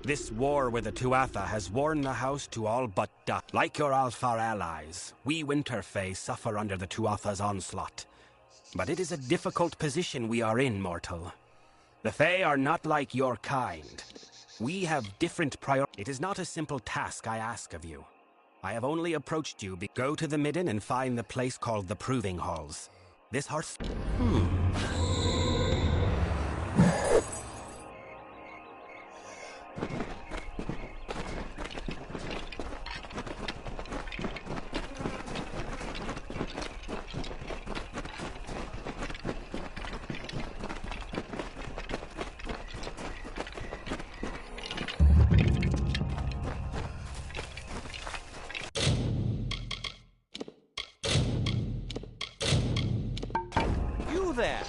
This war with the Tuatha has worn the house to all but dust. Like your Alfar allies, we Winterfae suffer under the Tuatha's onslaught. But it is a difficult position we are in, mortal. The Fae are not like your kind. We have different priorities. It is not a simple task I ask of you. I have only approached you. Go to the Midden and find the place called the Proving Halls. This hearth... There.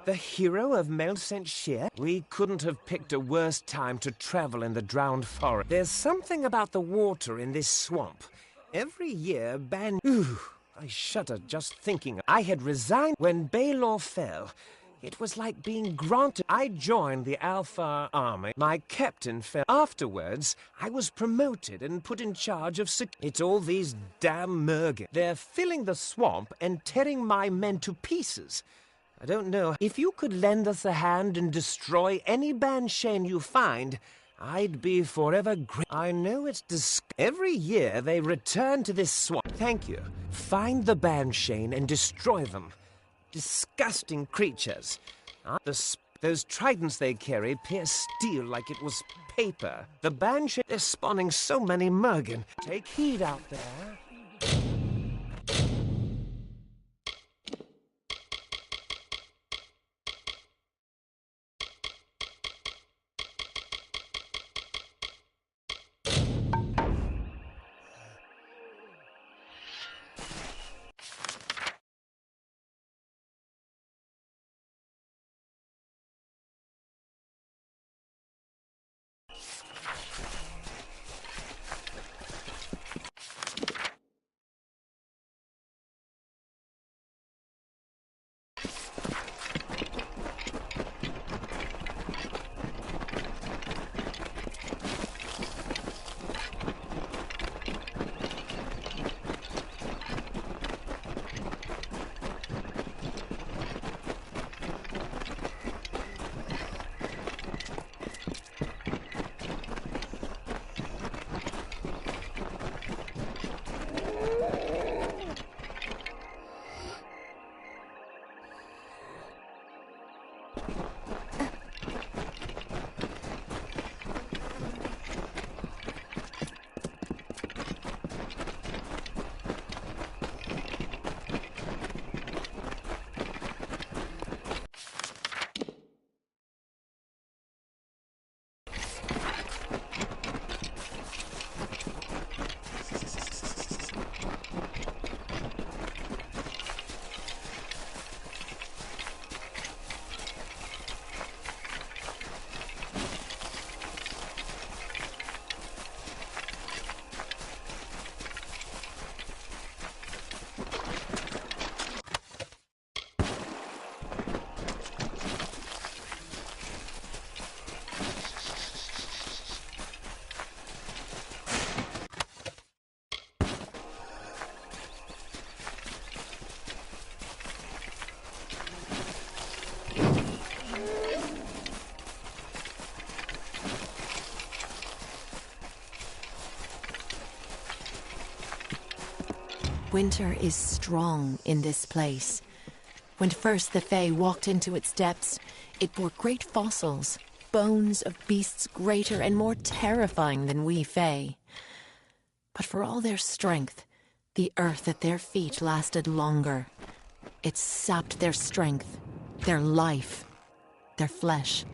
The hero of Senshir? We couldn't have picked a worse time to travel in the drowned forest. There's something about the water in this swamp. Every year, Ooh, I shudder just thinking. I had resigned when Baelor fell. It was like being granted. I joined the Alpha army. My captain fell. Afterwards, I was promoted and put in charge of It's all these damn Mergen. They're filling the swamp and tearing my men to pieces. I don't know. If you could lend us a hand and destroy any Banshane you find, I'd be forever grateful. I know it's every year they return to this swamp. Thank you. Find the Banshane and destroy them. Disgusting creatures. Those tridents they carry pierce steel like it was paper. The Banshane, they're spawning so many Mergen. Take heed out there. Winter is strong in this place. When first the Fae walked into its depths, it bore great fossils, bones of beasts greater and more terrifying than we Fae. But for all their strength, the earth at their feet lasted longer. It sapped their strength, their life, their flesh.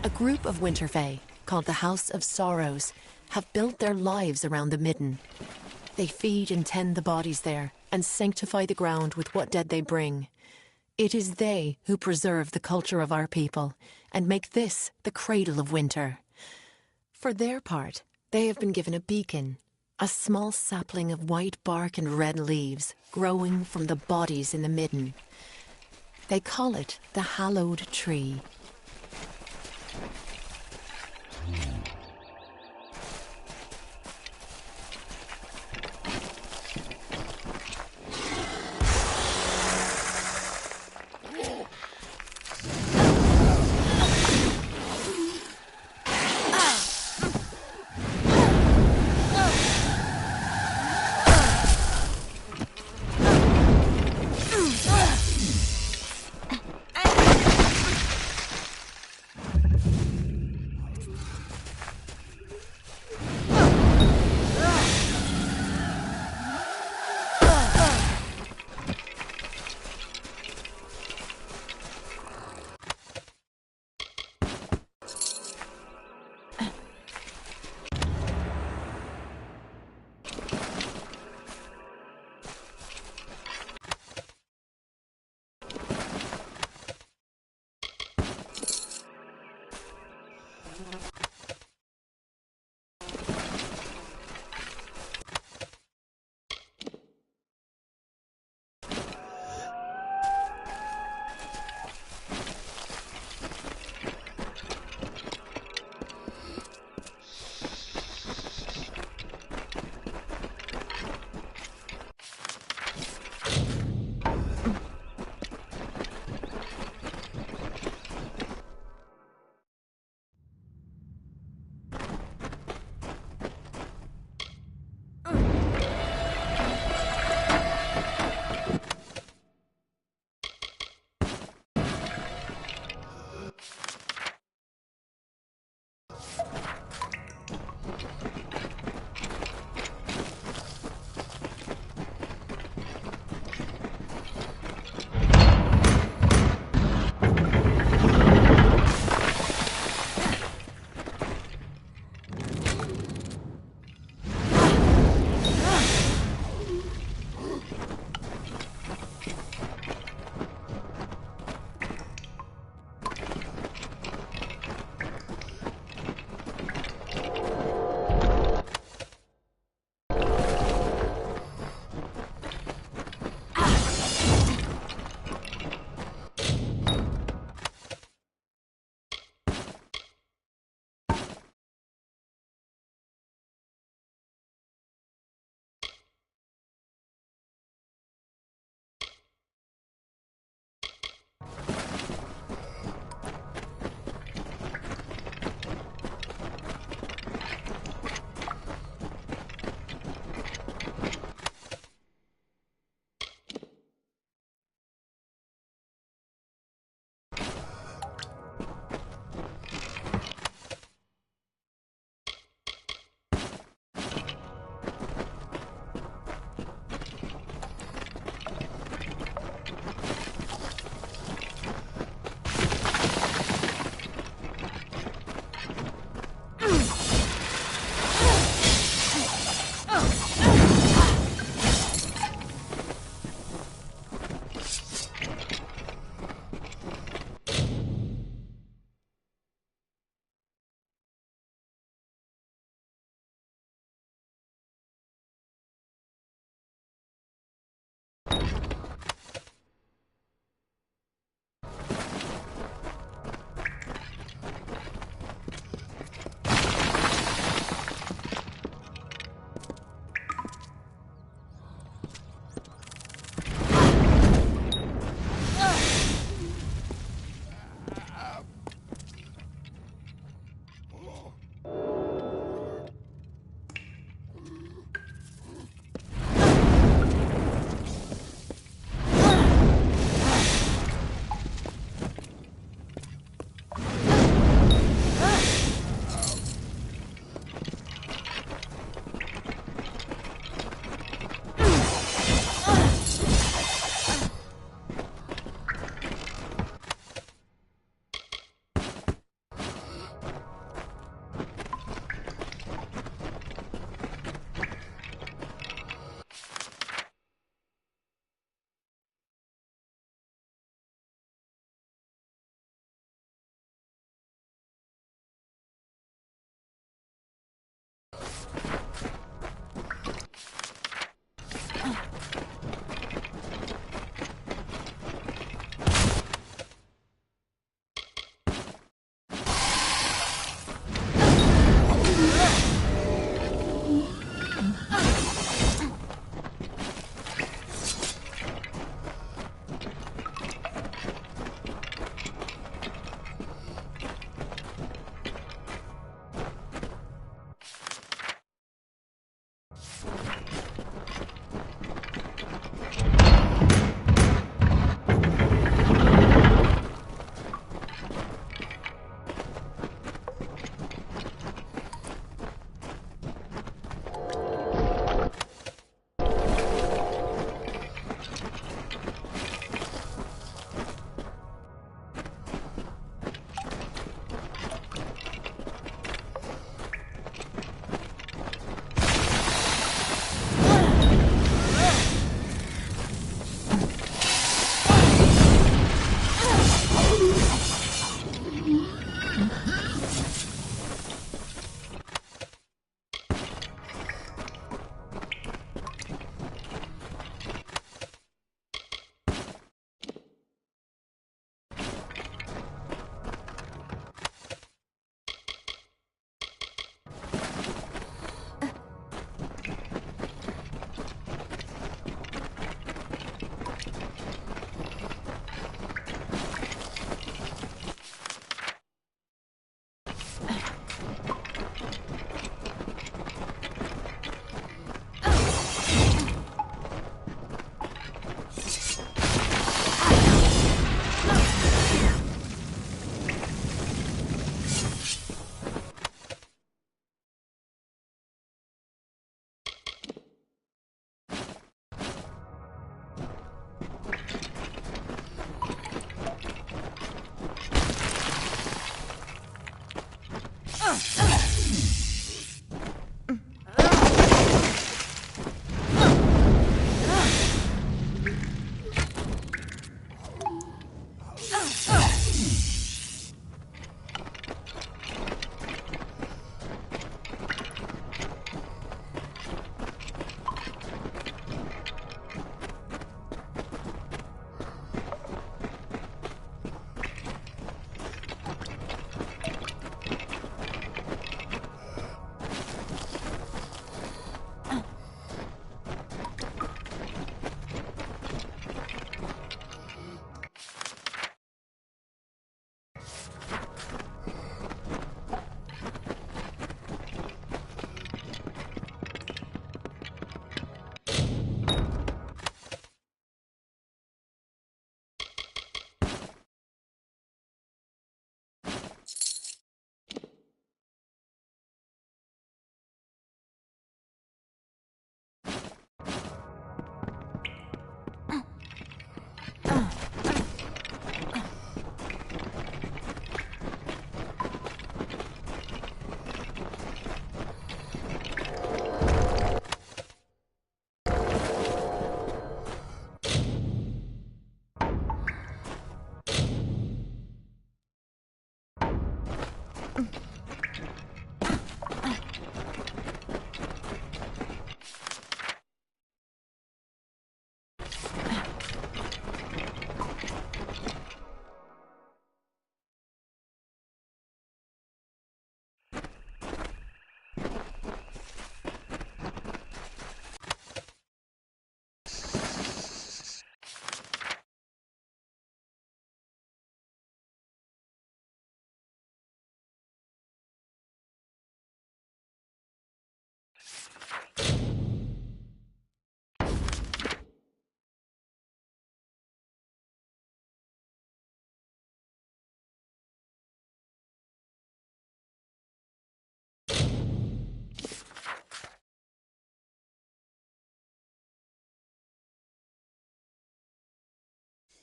A group of Winter Fae, called the House of Sorrows, have built their lives around the Midden. They feed and tend the bodies there, and sanctify the ground with what dead they bring. It is they who preserve the culture of our people, and make this the cradle of winter. For their part, they have been given a beacon, a small sapling of white bark and red leaves, growing from the bodies in the Midden. They call it the Hallowed Tree.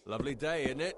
Lovely day, isn't it?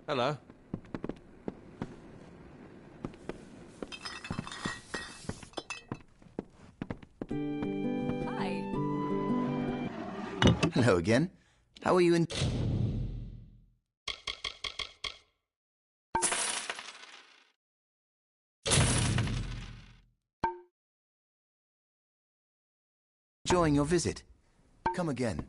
Hello. Hi. Hello again. How are you in... Enjoying your visit. Come again.